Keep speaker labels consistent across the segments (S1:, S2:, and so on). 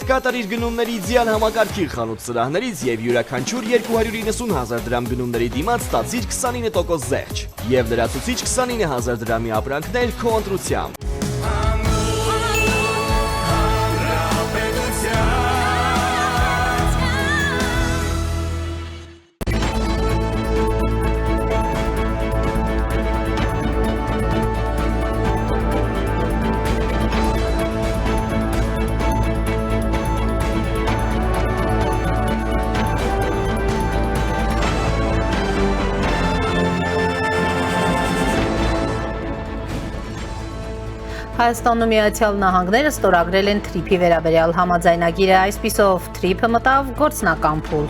S1: կկատարիր գնումների ձյան համակարգի խանութ սրահներից եւ յուրաքանչյուր 290,000 դրամ գնումների դիմաց ստացիր 29% զեղչ եւ լրացուցիչ 29,000 դրամի ապրանքներ քո ընտրությամբ։
S2: Հայաստանն ու Միացյալ Նահանգները ստորագրել են թրիփի վերաբերյալ համաձայնագիրը, այսպիսով թրիփը մտավ գործնական փուլ։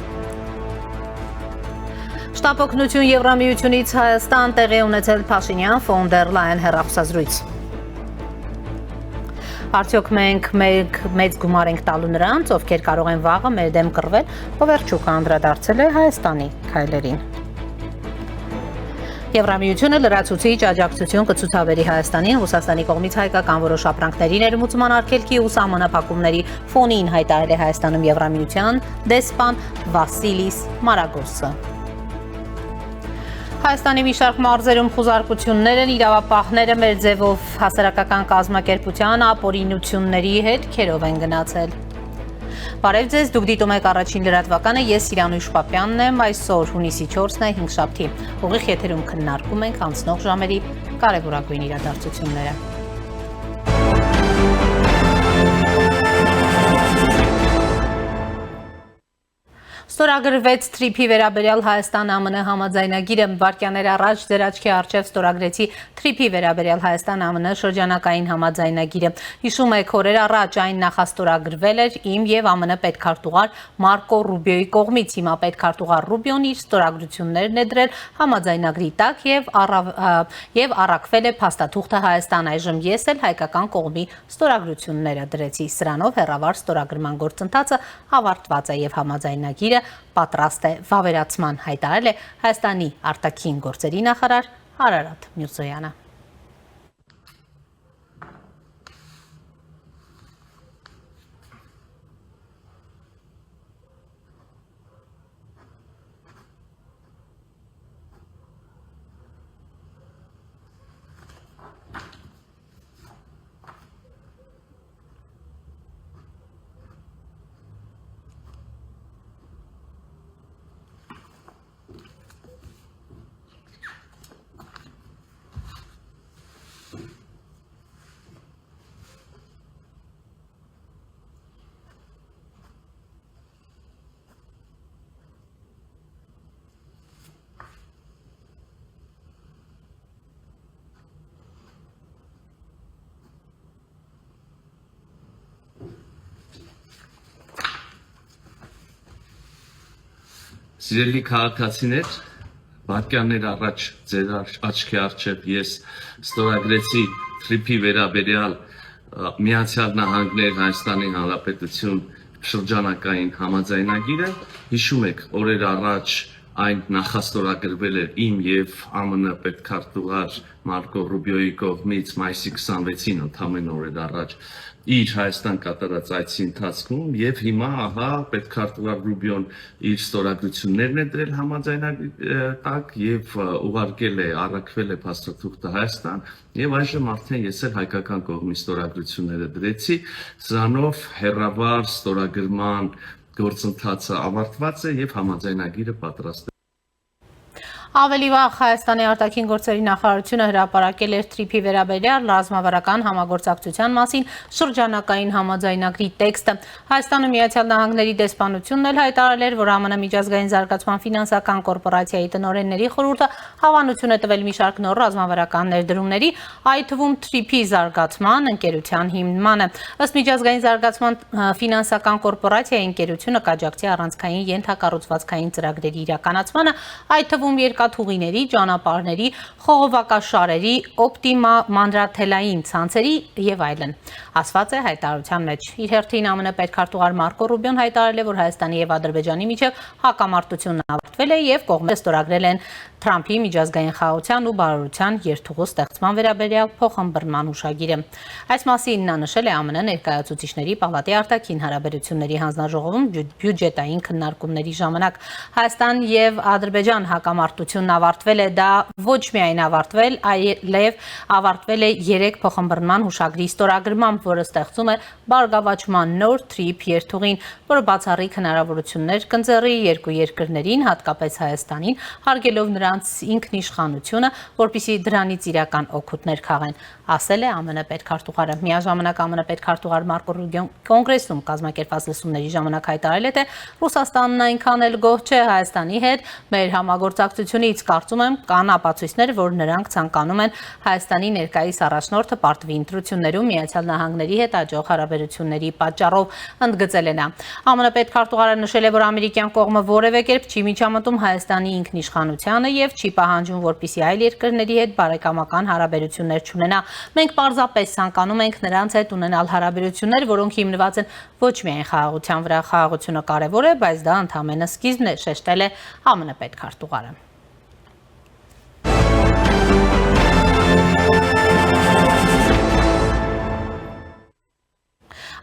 S2: Շտապօգնություն Եվրամիությունից Հայաստան տեղի ունեցել Փաշինյան ֆոն դեր Լայան հեռախոսազրույց։ Արդյոք մենք մեծ գումար ենք տալու նրանց, ովքեր կարող են վաղը մեր դեմ կռվել, Հովերչուկը անդրադարձել է Հայաստանի քայլերին։ Եվրամիությունը լրացուցիչ աջակցություն կցուցաբերի Հայաստանին Ռուսաստանի կողմից հայկական որոշ ապրանքների ներմուծման արգելքի ու սահմանափակումների ֆոնին հայտարարել է Հայաստանում Եվրամիության դեսպան Վասիլիս Մարագոսը։ Հայաստանի մի շարք մարզերում խուզարկություններ են, իրավապահները մեր ձևով հասարակական կազմակերպության ապօրինությունների հետքերով են գնացել։ Բարև ձեզ, դուք դիտում եք առաջին լրատվականը, ես Սիրանույշ Պապյանն եմ, այսօր հունիսի 4-ն է, 5 շաբթի։ Ուղիղ եթերում քննարկում ենք անցնող ժամերի կարևորագույն իրադարձությունները։ Ստորագրվեց թրիփի վերաբերյալ Հայաստան-ԱՄՆ համաձայնագիրը, վայրկյաններ առաջ ձեր աչքի առջև ստորագրեցի թրիփի վերաբերյալ Հայաստան-ԱՄՆ շրջանակային համաձայնագիրը։ Հիշում եք, օրեր առաջ այն նախաստորագրվել էր իմ եւ ԱՄՆ պետքարտուղար Մարկո Ռուբիոյի կողմից։ Հիմա պետքարտուղար Ռուբիոն իր ստորագրություններն է դրել համաձայնագրի տակ եւ առաքվել է փաստաթուղթը Հայաստան։ Այժմ ես էլ հայկական կողմի ստորագրությունները դրեցի։ Սրանով հեռավար ստորագրման գործընթացը ավարտված է եւ համաձայնագիրը պատրաստ է վավերացման, հայտարարել է Հայաստանի արտաքին գործերի նախարար Արարատ Միրզոյանը։
S3: Սիրելի քաղաքացիներ, վայրկյաններ առաջ ձեր աչքի առջև ես ստորագրեցի թրիփի վերաբերյալ Միացյալ Նահանգներ Հայաստանի Հանրապետություն շրջանակային համաձայնագիրը։ Հիշում եք, օրեր առաջ այն նախաստորագրվել էր իմ եւ ԱՄՆ պետքարտուղար Մարկո Ռուբիոյի կողմից մայիսի 26-ին, ընդամենը օրեր առաջ իր Հայաստան կատարած այցի ընթացքում եւ հիմա ահա պետքարտուղար Ռուբիոն իր ստորագրություններն է դրել համաձայնագրի տակ եւ ուղարկել է, առաքվել է փաստաթուղթը Հայաստան եւ այժմ արդեն ես էլ հայկական կողմի ստորագրությունները դրեցի, սրանով հեռավար ստորագրման գործընթացը ավարտված է եւ համաձայնագիրը պատրաստ է։
S2: Ավելի վաղ Հայաստանի արտաքին գործերի նախարարությունը հրապարակել էր թրիփի վերաբերյալ ռազմավարական համագործակցության մասին շրջանակային համաձայնագրի տեքստը։ Հայաստանի Միացյալ Նահանգների դեսպանությունն էլ հայտարարել էր, որ ԱՄՆ միջազգային զարգացման ֆինանսական կորպորացիայի տնօրենների խորհուրդը հավանություն է տվել մի շարք նոր ռազմավարական ներդրումների, այդ թվում թրիփի զարգացման ընկերության հիմնմանը։ Ըստ միջազգային զարգացման ֆինանսական կորպորացիայի ընկերությունը կաջակցի առանցքային ենթակառուցվածքային ծրագրերի իրականացմանը, այդ թվում հակաթուղիների, ճանապարհների, խողովակաշարերի, օպտիմա մանրաթելային ցանցերի եւ այլն, ասված է հայտարարության մեջ։ Իր հերթին ԱՄՆ պետքարտուղար Մարկո Ռուբիոն հայտարարել է, որ Հայաստանի եւ Ադրբեջանի միջև հակամարտությունն ավարտվել է եւ կողմերը ստորագրել են Թրամփի միջազգային խաղաղության ու բարօրության երթուղու ստեղծման վերաբերյալ փոխըմբռնման հուշագիրը։ Այս մասին նա նշել է ԱՄՆ ներկայացուցիչների պալատի արտաքին հարաբերությունների հանձնաժողովում բյուջետային քննարկումների ժամանակ։ Հայաստան եւ Ադրբեջան հակամարտությունն ավարտվել է, դա ոչ միայն ավարտվել, այլև ավարտվել է 3 փոխըմբռնման հուշագրի ստորագրմամբ, որը ստեղծում է բարգավաճման նոր TRIP երթուղին, որը բացառիկ հնարավորություններ կընձեռի երկու երկրներին, հատկապես Հայաստանին, հարգելով նրանց ինքնիշխանությունը, որպեսզի դրանից իրական օգուտներ քաղեն, ասել է ԱՄՆ պետքարտուղարը։ Միաժամանակ ԱՄՆ պետքարտուղար Մարկո Ռուբիոն կոնգրեսում կազմակերպված լսումների ժամանակ հայտարարել է, թե Ռուսաստանն այնքան էլ գոհ չէ Հայաստանի հետ, մեր համագործակցությունից կարծում եմ կան ապացույցներ, որ նրանք ցանկանում են Հայաստանի ներկայիս առաջնորդը պարտվի ընտրություններում Միացյալ Նահանգների հետ աճող հարաբերությունների պատճառով, ընդգծել է նա։ ԱՄՆ պետքարտուղարը նշել է, որ ամերիկյան կողմը որևէ կերպ չի միջամտում Հայաստանի ինքնիշխանությանը եւ չի պահանջում, որպեսզի այլ երկրների հետ բարեկամական հարաբերություններ չունենա։ Մենք պարզապես ցանկանում ենք նրանց հետ ունենալ հարաբերություններ, որոնք հիմնված են ոչ միայն խաղաղության վրա, խաղաղությունը կարևոր է, բայց դա ընդհանրապես սկիզբն է, շեշտել է ԱՄՆ պետքարտուղարը։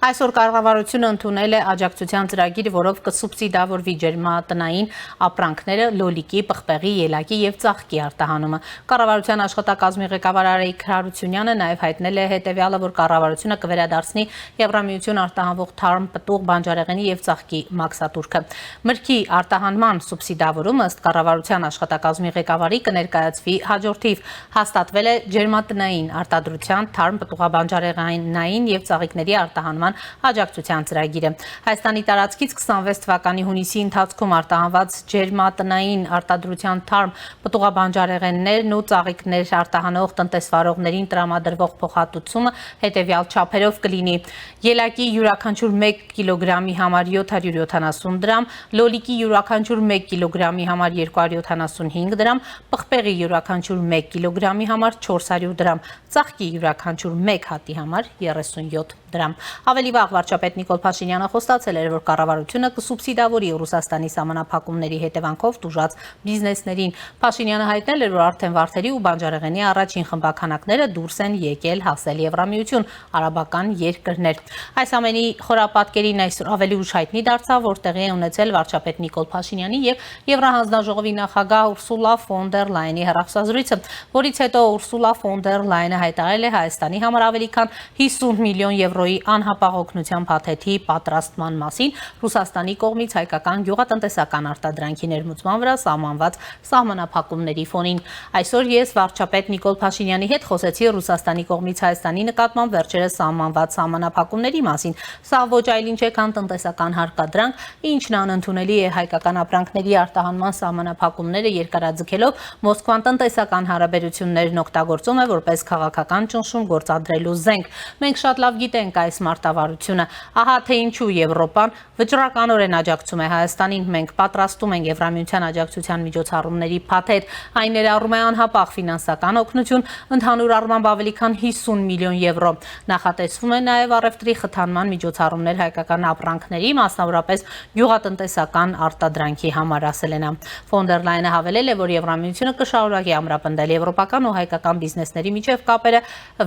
S2: Այսօր կառավարությունը ընդունել է աջակցության ծրագիր, որով կսուբսիդավորվի ջերմատնային ապրանքները, լոլիկի, պղպեղի, ելակի եւ ծաղկի արտահանումը։ Կառավարության աշխատակազմի ղեկավար Արայիկ Հարությունյանը նաեւ հայտնել է հետեւյալը, որ կառավարությունը կվերադարձնի Եվրամիություն արտահանվող թարմ, պտուղ, բանջարեղենի եւ ծաղկի մաքսատուրքը։ Մրգի արտահանման սուբսիդավորումը ըստ կառավարության աշխատակազմի ղեկավարի կներկայացվի հաջորդիվ։ Հաստատվել է ջերմատնային արտադրության, թարմ, պտուղաբանջարեղենային եւ ծաղիկների արտահանման աջակցության ծրագիրը։ Հայաստանի տարածքից 26 թվականի հունիսի ընթացքում արտահանված ջերմատնային արտադրության թարմ, պտուղաբանջարեղեններն ու ծաղիկներ արտահանող տնտեսվարողներին տրամադրվող փոխհատուցումը հետևյալ չափերով կլինի. ելակի յուրաքանչյուր 1 կիլոգրամի համար 770 դրամ, լոլիկի յուրաքանչյուր 1 կիլոգրամի համար 275 դրամ, պղպեղի յուրաքանչյուր 1 կիլոգրամի համար 400 դրամ, ծաղկի յուրաքանչյուր 1 հատի համար 37 դրամ։ Ավելի վաղ վարչապետ Նիկոլ Փաշինյանը խոստացել էր, որ կառավարությունը կսուբսիդավորի Ռուսաստանի սահմանափակումների հետևանքով տուժած բիզնեսներին։ Փաշինյանը հայտնել էր, որ արդեն վարդերի ու բանջարեղենի առաջին խմբաքանակները դուրս են եկել հասել Եվրամիություն, արաբական երկրներ։ Այս ամենի խորապատկերին այսօր ավելի ուշ հայտնի դարձավ, որ տեղի է ունեցել վարչապետ Նիկոլ Փաշինյանի եւ Եվրահանձնաժողովի նախագահ Ուրսուլա ֆոն դեր Լայենի հեռախոսազրույցը, որից հետո Ուրսուլա ֆոն դեր Լայենը հայտարարել է Հայաստանի համար ավելի քան 50 միլիոն եվրոյի անհապաղ օգնության փաթեթի պատրաստման մասին Ռուսաստանի կողմից հայկական գյուղատնտեսական արտադրանքի ներմուծման վրա սահմանված սահմանափակումների ֆոնին։ Այսօր ես վարչապետ Նիկոլ Փաշինյանի հետ խոսեցի Ռուսաստանի կողմից Հայաստանի նկատմամբ վերջերս սահմանված սահմանափակումների մասին։ Սա ոչ այլ ինչ է, քան տնտեսական հարկադրանք, ինչն անընդունելի է հայկական ապրանքների արտահանման սահմանափակումները երկարաձգելով Մոսկվան տնտեսական հարաբերություններն օգտագործում է որպես քաղաքական ճնշում գործադրելու զենք։ Մենք շատ լավ գիտենք այս մարտավարությունը, ահա թե ինչու Եվրոպան վճռականորեն աջակցում է Հայաստանին, մենք պատրաստում ենք Եվրամիության աջակցության միջոցառումների փաթեթ, այն ներառում է անհապաղ ֆինանսական օգնություն, ընդհանուր առմամբ ավելի քան 50 միլիոն եվրո։ Նախատեսվում է նաև առևտրի խթանման միջոցառումներ հայկական ապրանքների, մասնավորապես գյուղատնտեսական արտադրանքի համար, ասել է նա։ Ֆոն դեր Լայենը հավելել է, որ Եվրամիությունը կշարունակի ամրապնդել եվրոպական ու հայկական բիզնեսների միջև կապերը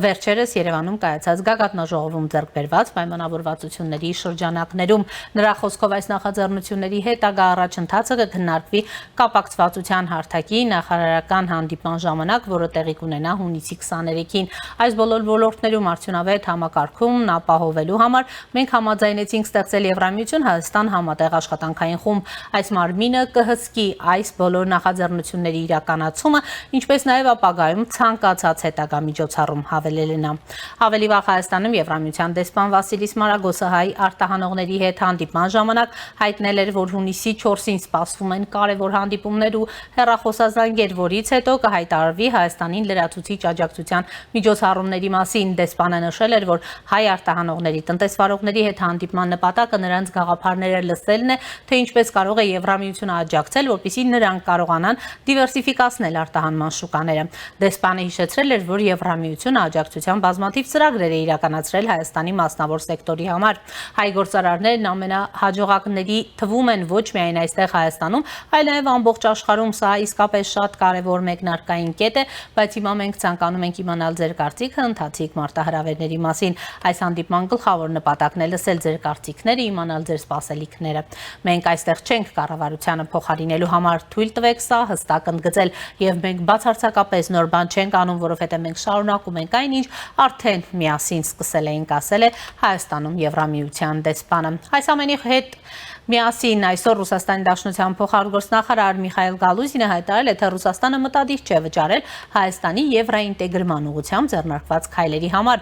S2: վերջերս Երևանում կայացած գագաթնաժողովում ձեռք բերված պայմանավորվածությունների շրջանակներում։ Նրա խոսքով այս նախաձեռնությունների հետագա առաջընթացը կքննարկվի կապակցվածության հարթակի նախարարական հանդիպման ժամանակ, որը տեղի կունենա հունիսի 23-ին։ Այս բոլոր ոլորտներում արդյունավետ համակարգումն ապահովելու համար մենք համաձայնեցինք ստեղծել Եվրամիություն Հայաստան համատեղ աշխատանքային խումբ։ Այս մարմինը կհսկի այս բոլոր նախաձեռնությունների իրականացումը, ինչպես նաև ապագայում ցանկացած հետագա միջոցառում, հավելել է նա։ Ավելի վաղ Հայաստանում Եվրամիության դեսպան Վասիլիս Մարագոսը հայ արտահանողների հետ հանդիպման ժամանակ հայտնել էր, որ հունիսի 4-ին սպասվում են կարևոր հանդիպումներ ու հեռախոսազանգեր, որից հետո կհայտարարվի Հայաստանին լրացուցիչ աջակցության միջոցառումների մասին։ Դեսպանը նշել էր, որ հայ արտահանողների տնտեսվարողների հետ հանդիպման նպատակը նրանց գաղափարները լսելն է, թե ինչպես կարող է Եվրամիությունը աջակցել, որպեսզի նրանք կարողանան դիվերսիֆիկացնել արտահանման շուկաները։ Դեսպանը հիշեցրել էր, որ Եվրամիությունը աջակցության բազմաթիվ ծրագրեր է իրականացրել Հայաստանի մասնավոր սեկտորի համար։ Հայ գործարարներն ամենահաջողակների թվում են ոչ միայն այստեղ Հայաստանում, այլ նաև ամբողջ աշխարհում։ Սա իսկապես շատ կարևոր մեկնարկային կետ է, բայց հիմա մենք ցանկանում ենք իմանալ ձեր կարծիքը ընթացիկ մարտահրավերների մասին։ Այս հանդիպման գլխավոր նպատակն է լսել ձեր կարծիքները, իմանալ ձեր սպասելիքները։ Մենք այստեղ չենք կառավարությանը փոխարինելու համար, թույլ տվեք սա հստակ ընդգծել, եւ մենք բացարձակապես նոր բան չենք անում, որովհետեւ մենք շարունակում ենք այն, ինչ արդեն միասին սկսել էինք, ասել է Հայաստանում Եվրամիության դեսպանը։ Այս ամենի հետ միասին այսօր Ռուսաստանի Դաշնության փոխարգործնախարար Միխայել Գալուզինը հայտարարել է, թե Ռուսաստանը մտադիր չէ վճարել Հայաստանի եվրաինտեգրման ուղղությամբ ձեռնարկված քայլերի համար։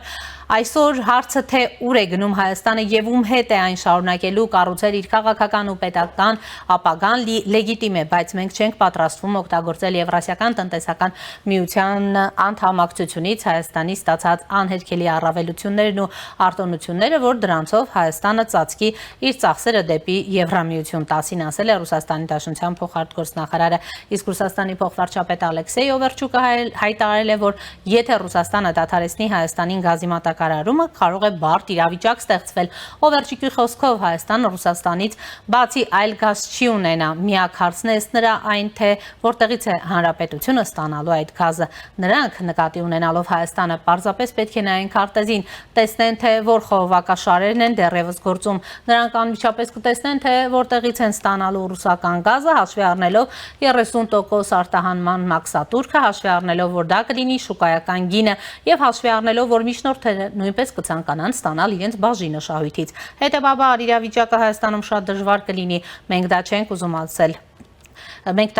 S2: Այսօր հարցը թե ուր է գնում Հայաստանը եւ ում հետ է այն շարունակելու կառուցել իր քաղաքական ու պետական ապագան լեգիտիմ է, բայց մենք չենք պատրաստվում օգտագործել Եվրասիական տնտեսական միության անդամակցությունից Հայաստանի ստացած անհերքելի առավելություններն ու արտոնությունները, որ դրանցով Հայաստանը ծածկի իր ծախսերը դեպի Եվրամիություն, 10-ին ասել է Ռուսաստանի Դաշնության փոխարգործնախարարը, իսկ Ռուսաստանի փոխվարչապետ Ալեքսեյ Օվերչուկը հայտարարել է, որ եթե Ռուսաստանը դադարեցնի Հայաստանին գազի մատակարարումը, կարող է բարդ իրավիճակ ստեղծվել։ Օվերչուկի խոսքով Հայաստանը Ռուսաստանից բացի այլ գազ չի ունենա, միակ հարցն է նրա այն, թե որտեղից է հանրապետությունը ստանալու այդ գազը։ Նրանք նկատի ունենալով Հայաստանը պարզապես պետք է նայեն քարտեզին, տեսնեն, թե որ խողովակաշարերն են դեռևս գործում։ Նրանք անմիջապես կտեսնեն, թե որտեղից են ստանալու ռուսական գազը, հաշվի առնելով 30% արտահանման մաքսատուրքը, հաշվի առնելով, որ դա կլինի շուկայական գինը եւ հաշվի առնելով, որ միջնորդները նույնպես կցանկանան ստանալ իրենց բաժինը շահույթից։ Հետևաբար իրավիճակը Հայաստանում շատ դժվար կլինի։ Մենք դա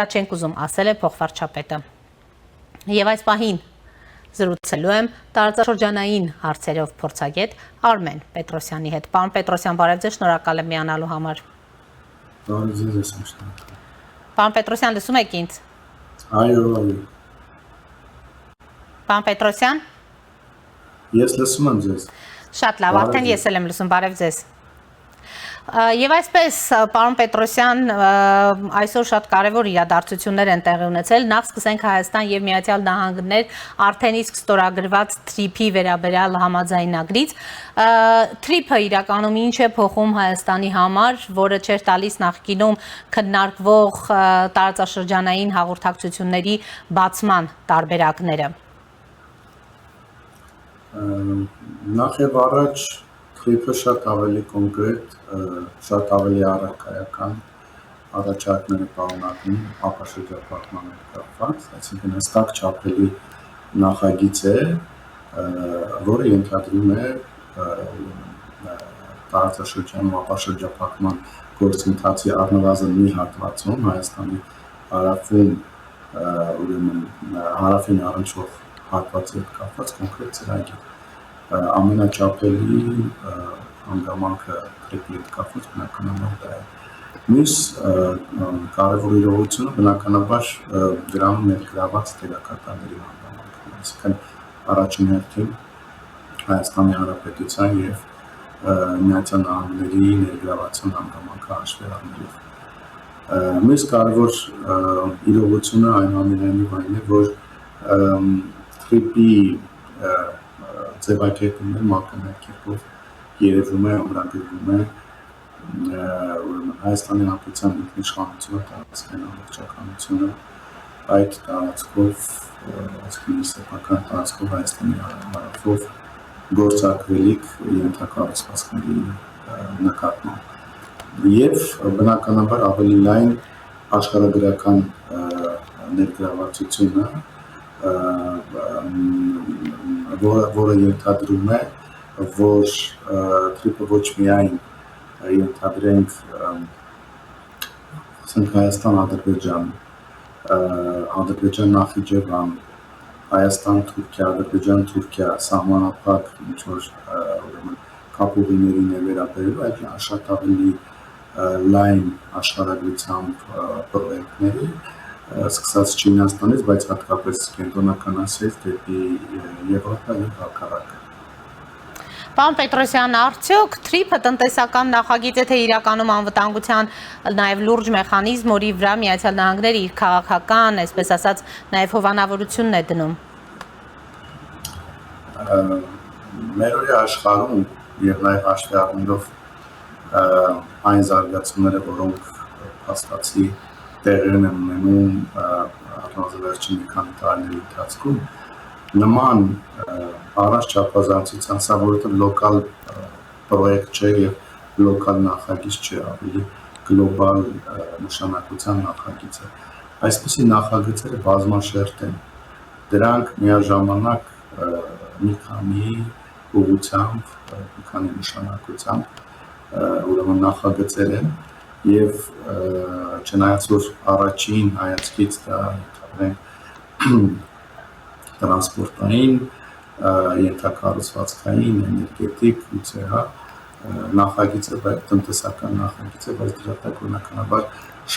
S2: չենք ուզում, ասել է փոխվարչապետը։ Եվ այս պահին զրուցելու եմ տարածաշրջանային հարցերով փորձագետ Արմեն Պետրոսյանի հետ։ Պարոն Պետրոսյան, բարև ձեզ, շնորհակալ եմ միանալու համար։
S4: Բարև ձեզ,
S2: Պարոն Պետրոսյան, լսում եք ինձ։
S4: Այո։
S2: Պարոն Պետրոսյան։
S4: Ես լսում եմ ձեզ։
S2: Շատ լավ, արդեն ես էլ եմ լսում, բարև ձեզ։ Եվ այսպես, պարոն Պետրոսյան, այսօր շատ կարևոր իրադարձություններ են տեղի ունեցել։ Նախ սկսենք Հայաստան եւ Միացյալ Նահանգներ արդեն իսկ ստորագրված TRIP-ի վերաբերյալ համաձայնագրից։ TRIP-ը իրականում ինչ է փոխում Հայաստանի համար, որը չէր տալիս նախկինում քննարկվող տարածաշրջանային հաղորդակցությունների բացման տարբերակները։
S4: Նախ եւ առաջ TRIP-ը շատ ավելի կոնկրետ, շատ ավելի առարկայական առաջարկներ է պարունակում ապաշրջապատման հետ կապված, այսինքն հստակ չափելի նախագիծ է, որը ենթադրում է տարածաշրջանում ապաշրջապատման գործընթացի առնվազն մի հատվածում Հայաստանի հարավում, ուրեմն հարավին առնչվող հատվածի հետ կապված կոնկրետ ծրագիր։ Ամենաչափելի հանգամանքը TRIP-ի հետ կապված բնականաբար դա է։ Մյուս կարևոր իրողությունը բնականաբար դրանում ներգրաված դերակատարների հանգամանքն է, այսինքն առաջին հերթին Հայաստանի Հանրապետության եւ Միացյալ Նահանգների ներգրավության հանգամանքը հաշվի առնելով։ Մյուս կարևոր իրողությունը այնուամենայնիվ այն է, որ TRIP-ի ձևակերպումն մակարդակով երևում է, ամրագրվում է Հայաստանի Հանրապետության ինքնիշխանությունը, տարածքային ամբողջականությունը, այդ տարածքով, այսինքն սեփական տարածքով Հայաստանի հարավով գործարկվելիք ենթակառուցվածքների նկատմամբ եւ բնականաբար ավելի լայն աշխարհագրական ներգրավվածությունը, որը ենթադրում է, որ TRIP-ը ոչ միայն ենթադրենք Հայաստան-Ադրբեջան, Ադրբեջան-Նախիջևան, Հայաստան-Թուրքիա, Ադրբեջան-Թուրքիա սահմանափակ ինչ-որ կապուղիներին է վերաբերելու, այլ շատ ավելի լայն աշխարհագրությամբ պրոյեկտների, սկսած Չինաստանից, բայց հատկապես Կենտրոնական Ասիայից դեպի Եվրոպա եւ հակառակը։
S2: Պարոն Պետրոսյան, արդյոք TRIP-ը տնտեսական նախագիծ է, թե իրականում անվտանգության նաև լուրջ մեխանիզմ, որի վրա Միացյալ Նահանգները իր քաղաքական, այսպես ասած, նաև հովանավորությունն է դնում։
S4: Մերօրյա աշխարհում եւ նաեւ հաշվի առնելով այն զարգացումները, որոնք փաստացի տեղի են ունենում առանձնահատկորեն մի քանի տարիների ընթացքում, նման առանց չափազանցության, սա որովհետեւ լոկալ պրոյեկտ չէ եւ լոկալ նախագիծ չէ, ավելի գլոբալ նշանակության նախագիծ է։ Այսպիսի նախագծերը բազմաշերտ են։ Դրանք միաժամանակ մի քանի ուղղությամբ, մի քանի նշանակությամբ ուրեմն նախագծեր են եւ չնայած որ առաջին հայացքից դա տրանսպորտային, ենթակառուցվածքային, էներգետիկ, գուցե նախագիծը, տնտեսական նախագիծը, բայց դրա տակ բնականաբար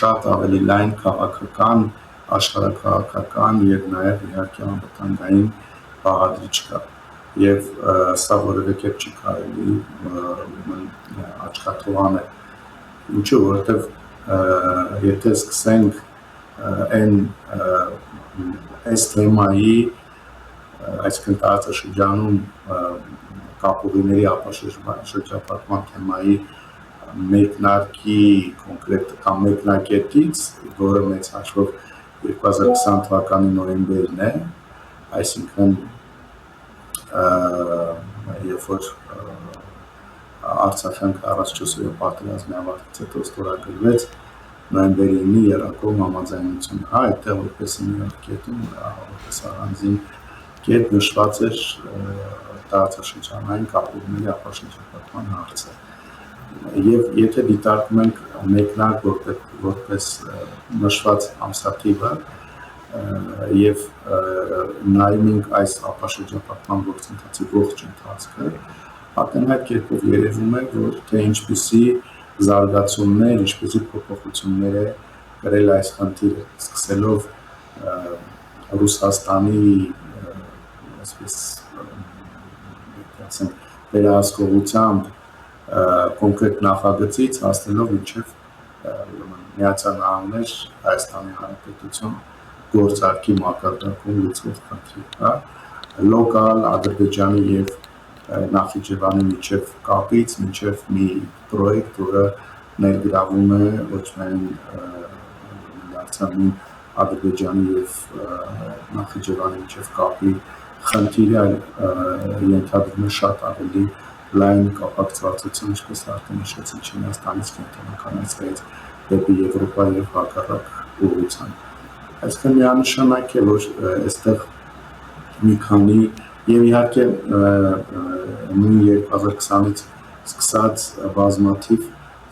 S4: շատ ավելի լայն քաղաքական, աշխարհաքաղաքական եւ նաեւ իհարկե անվտանգային բաղադրիչ կա։ Եվ սա որևէ կերպ չի կարելի աչքաթող անել։ Ինչու, որովհետեւ եթե սկսենք այս թեմայի, այսինքն տարածաշրջանում կապուղիների ապաշրջապատման թեմայի մեկնարկի կոնկրետ կամ մեկնակետից, որը մեծ հաշվով 2020 թվականի նոյեմբերն է, այսինքն երբ որ Արցախյան 44-րդ պատերազմի ավարտից հետո ստորագրվեց նոյեմբերի 9-ի երակողմ համաձայնությունը, այդտեղ որպես մի կետում, որպես առանձին կետ նշված էր տարածաշրջանային կապուղիների ապաշրջապատման հարցը։ Եվ եթե դիտարկում ենք մեկնարկ որպես նշված ամսաթիվը եւ նայում ենք այս ապաշրջապատման գործընթացի ողջ ընթացքը, ակնհայտ կերպով երևում է, որ թե ինչպիսի զարգացումներ, ինչպիսի փոփոխություններ է կրել այս խնդիրը, սկսելով Ռուսաստանի այսպես վերահսկողությամբ կոնկրետ նախագծից հասնելով մինչև Միացյալ Նահանգներ, Հայաստանի Հանրապետություն գործարքի մակարդակում լուծվող խնդիր, լոկալ Ադրբեջանի եւ Նախիջևանի միջև կապից մինչև մի պրոյեկտ, որը ներգրավում է ոչ միայն դարձյալ Ադրբեջանի եւ Նախիջևանի միջև կապի խնդիրը, այլ ենթադրում է շատ ավելի լայն կապակցվածություն, ինչպես արդեն նշեցի, Չինաստանից, Կենտրոնական Ասիայից դեպի Եվրոպա եւ հակառակ ուղղությամբ։ Այսինքն միանշանակ է, որ այստեղ մի քանի եւ իհարկե նույն 2020-ից սկսած բազմաթիվ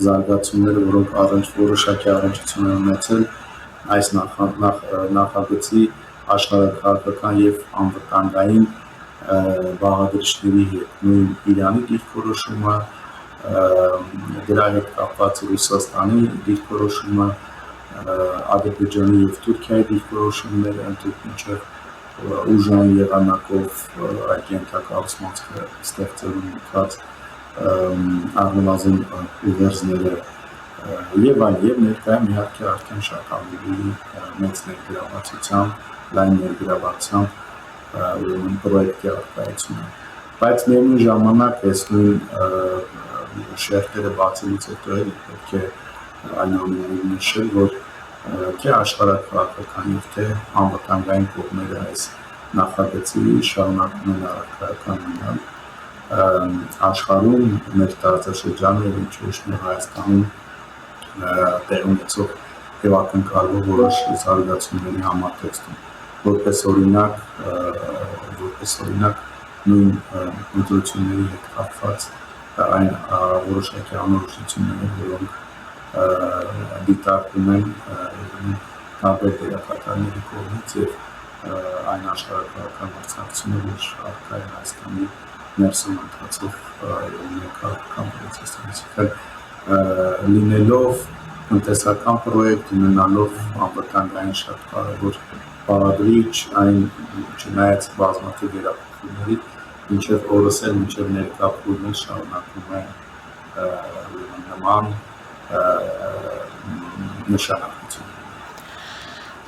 S4: զարգացումները, որոնք որոշակի առնչություն են ունեցել այս նախագծի աշխարհաքաղաքական եւ անվտանգային բաղադրիչների հետ, նույն Իրանի դիրքորոշումը, դրա հետ կապված Ռուսաստանի դիրքորոշումը, Ադրբեջանի եւ Թուրքիայի դիրքորոշումները, ընդհանուր մինչեւ ուժային եղանակով այդ ենթակառուցվածքը ստեղծելու միտված առնվազն ուղերձները եւ այլ եւ ներկայում իհարկե արդեն շատ ավելի մեծ ներգրավվածությամբ, լայն ներգրավվածությամբ պրոյեկտի առկայությունը։ Բայց միևնույն ժամանակ այս նույն շերտերը բացելուց հետո պետք է այնուամենայնիվ նշել, որ թե աշխարհաքաղաքական եւ թե անվտանգային կողմերը այս նախագծի շարունակում են առարկայական մնալ աշխարհում, մեր տարածաշրջանում եւ ինչու ոչ Հայաստանում տեղ ունեցող եւ ակնկալվող որոշ զարգացումների համատեքստում, որպես օրինակ նույն ընտրությունների հետ կապված այն որոշակի անորոշությունները, որոնք դիտարկում են տարբեր դերակատարների կողմից եւ այն աշխարհաքաղաքական մրցակցությունը, որ առկա է Հայաստանի ներսում ընթացող քաղաքական պրոցեսներից։ Լինելով տնտեսական պրոյեկտ, ունենալով անվտանգային շատ կարևոր բաղադրիչ, այն չնայած բազմաթիվ վերաբերումների, մինչև օրս էլ, մինչև ներկա փուլն շարունակում է նման նշանակություն։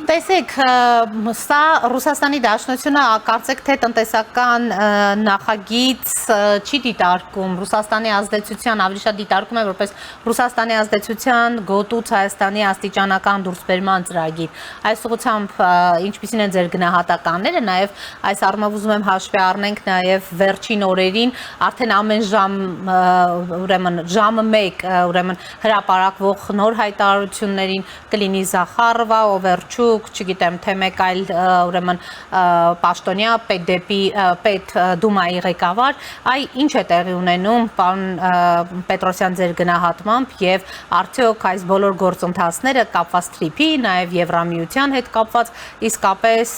S2: Տեսեք, սա Ռուսաստանի Դաշնությունը կարծեք թե տնտեսական նախագիծ չի դիտարկում, Ռուսաստանի ազդեցության ավելի շատ դիտարկում է որպես Ռուսաստանի ազդեցության գոտուց Հայաստանի աստիճանական դուրսբերման ծրագիր։ Այս ուղղությամբ ինչպիսին են ձեր գնահատականները, նաև այս առումով ուզում եմ հաշվի առնենք նաև վերջին օրերին արդեն ամեն ժամ ուրեմն ժամը 1 ուրեմն հրապարակվող նոր հայտարարություններին կլինի Զախարովա, Օվերչուկ, չգիտեմ թե մեկ այլ ուրեմն պաշտոնյա պետ դումայի ղեկավար, այ ինչ է տեղի ունենում պարոն Պետրոսյան ձեր գնահատմամբ եւ արդյոք այս բոլոր գործընթացները կապված թրիփի, նաև Եվրամիության հետ կապված իսկապես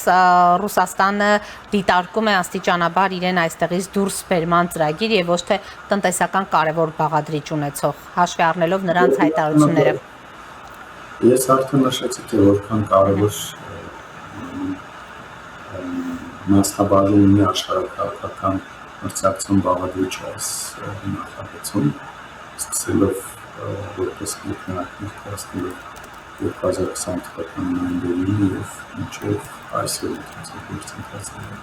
S2: Ռուսաստանը դիտարկում է աստիճանաբար իրեն այստեղից դուրս բերման ծրագիր եւ ոչ թե տնտեսական կարևոր բաղադրիչ ունեցող, հաշվի առնելով նրանց հայտարարությունները։
S4: Ես արդեն նշեցի, թե որքան կարևոր մասնաբաժին ունի աշխարհաքաղաքական մրցակցության բաղադրիչ այս նախագծում, սկսելով որպես մեկնարկներ կայացնելով 2020 թվականի նոյեմբերին եւ մինչեւ այսօր ընթացող գործընթացները։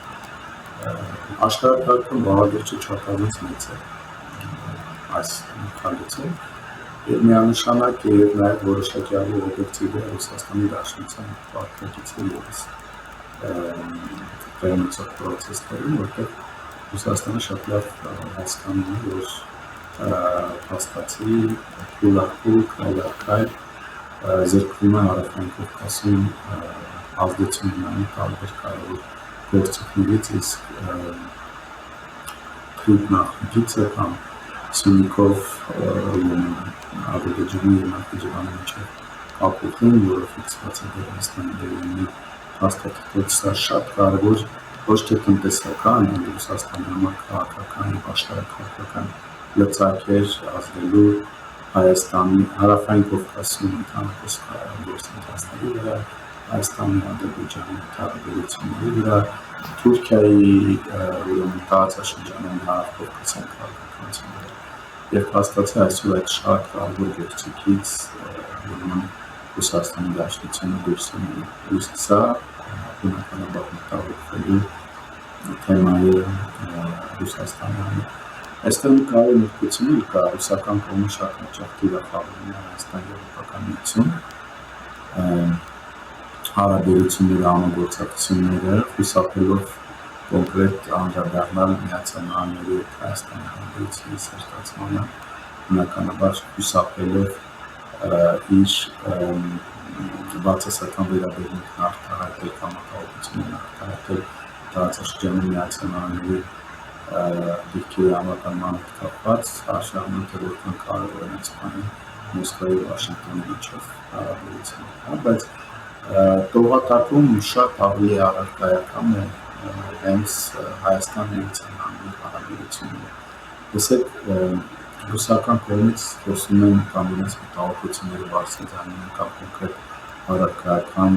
S4: Աշխարհաքաղաքական բաղադրիչը չափազանց մեծ է այս նախագծում։ Եվ միանշանակ է և նաև որոշակի ավելի օբյեկտիվ է Ռուսաստանի Դաշնության պարտքերից ևս վերնուցող պրոցեսներում, որտեղ Ռուսաստանը շատ լավ հասկանում է, որ փաստացի փուլարկու քայլ զրկվում է Հարավային Կովկասում ազդեցություն ունենալու տարբեր կարևոր գործիքներից, իսկ թրիփ նախագիծը կամ Սյունիքով Ադրբեջանի և Ադրբեջանի միջև կապուղին, որը ֆիքսված է Հայաստանի Երևանի հաստատքով, սա շատ կարևոր ոչ թե տնտեսական, այլ Ռուսաստանի համար քաղաքական և աշխարհաքաղաքական լծակ էր ազդելու Հայաստանի Հարավային Կովկասում ընդհանրապես գործընթացների վրա, Հայաստանի Ադրբեջանի հարաբերությունների վրա, Թուրքիայի տարածաշրջանային հարավկովկասյան քաղաքականության վրա։ Եվ փաստացի այսօր այդ շատ կարևոր գործիքից Ռուսաստանի Դաշնությունը դուրս է մնում։ Իսկ սա բնականաբար մտահոգվելու թեմա է Ռուսաստանի համար։ Այստեղ մի կարևոր նկատություն կա, ռուսական կողմը շատ հաճախ թիրախավում է Հայաստան-Եվրոպական միություն, հարաբերությունները, համագործակցությունները խուսափելով կոնկրետ անդրադառնալ Միացյալ Նահանգների հետ Հայաստանի հարաբերությունների սերտացմանը, բնականաբար խուսափելով իր բացասական վերաբերմունքն արտահայտել կամ մտահոգությունն արտահայտել տարածաշրջանի Միացյալ Նահանգների դիրքերի համակարգման հետ կապված, հաշվառում թե որքան կարևոր են այս բանը Մոսկվայի ու Վաշինգտոնի միջև հարաբերությունները, բայց տողատակում շատ ավելի առարկայական է հենց Հայաստան-Միացյալ Նահանգների հարաբերությունները։ Տեսեք, ռուսական կողմից խոսում են կամ իրենց մտահոգությունները բարձրացնում են կամ կոնկրետ առարկայական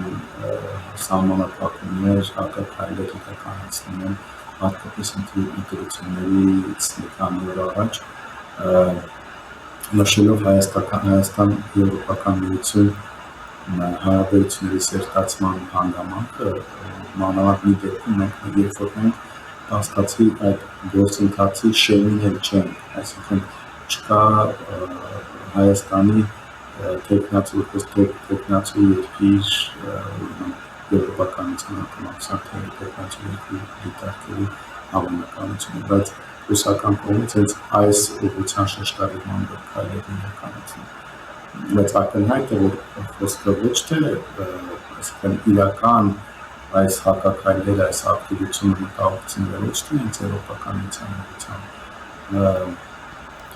S4: սահմանափակումներ, հակաքայլեր իրականացնում են հատկապես ընտրություններից մի քանի օր առաջ, նշելով Հայաստան-Եվրոպական միություն հարաբերությունների սերտացման հանգամանքը, մանավանդ մի դեպքում մենք երբ որ մենք փաստացի այդ գործընթացի շեմին էլ չենք, այսինքն չկա Հայաստանի տեխնացու երկիր Եվրոպականության անդամակցության տեխնացու երկիր դիտարկելու հավանականությունը, բայց ռուսական կողմից հենց այս ուղղության շեշտադրման քայլերն իրականացնում։ Բայց ակնհայտ է, որ խոսքը ոչ թե այսինքն իրական այս հակաքայլերը, այս ակտիվությունը մտահոգությունները ոչ թե հենց Եվրոպական միության ուղղությամբ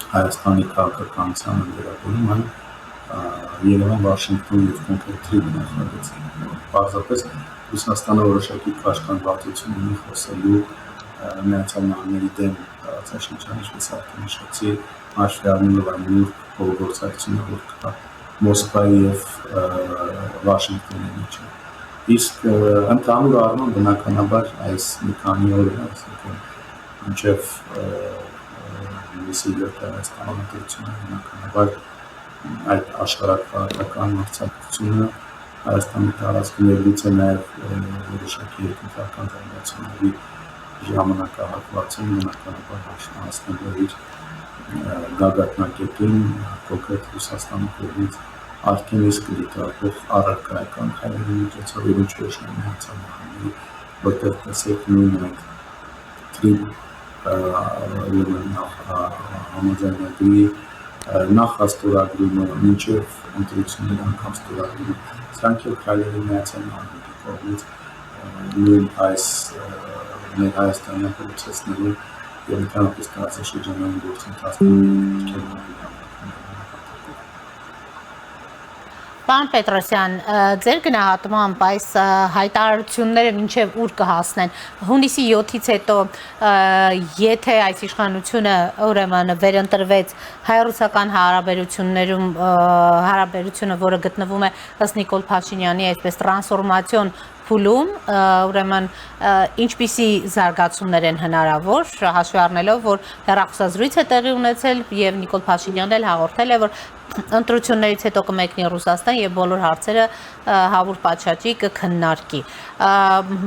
S4: Հայաստանի քաղաքականությանը վերաբերում, այլ Երևան-Վաշինգտոն և կոնկրետ թրիփ նախագծին։ Պարզապես Ռուսաստանը որոշակի կաշկանդվածություն ունի խոսելու Միացյալ Նահանգների դեմ տարածաշրջան, ինչպես արդեն նշեցի, հաշվի առնելով այն նուրբ փոխգործակցությունը, որ կա Մոսկվայի եւ Վաշինգտոնի միջեւ։ Իսկ ընդհանուր առմամբ բնականաբար այս մի քանի օրը, այսինքն մինչև լույսի 7 Հայաստանը բնականաբար այդ աշխարհակահաղական մրցակցությունը Հայաստանի տարածքում ելույթ է նաև որոշակի եթնիկական զարգացումների ժամանակահատվածում բնականաբար հասնելու իր գագաթնակետին կոնկրետ Ռուսաստանի կողմից արդեն իսկ դիտարկվող առարկայական քայլերի միջոցով ինչ ոչ միացյալ նահանգների, որտեղ տեսեք նույն այդ տրիպ համաձայնագրի նախաստորագրումը մինչև ընտրությունների անգամ ստորագրումը, սրանք էլ քայլերի միացյալ նահանգների կողմից նույն այս մեր հայաստանյան պրոցեսներում եւ ընդհանրապես տարածաշրջանային գործընթացներում
S2: Պարոն Պետրոսյան, ձեր գնահատմամբ այս հայտարարությունները մինչև ուր կհասնեն։ Հունիսի 7-ից հետո եթե այս իշխանությունը ուրեմն վերընտրվեց հայ-ռուսական հարաբերությունը, որը գտնվում է ըստ Նիկոլ Փաշինյանի այսպես տրանսֆորմացիոն փուլում, ուրեմն ինչպիսի զարգացումներ են հնարավոր, հաշվի առնելով, որ հեռախոսազրույց է տեղի ունեցել եւ Նիկոլ Փաշինյանն էլ հաղորդել է, որ ընտրություններից հետո կմեկնի Ռուսաստան եւ բոլոր հարցերը հավուր պատշաճի կքննարկի։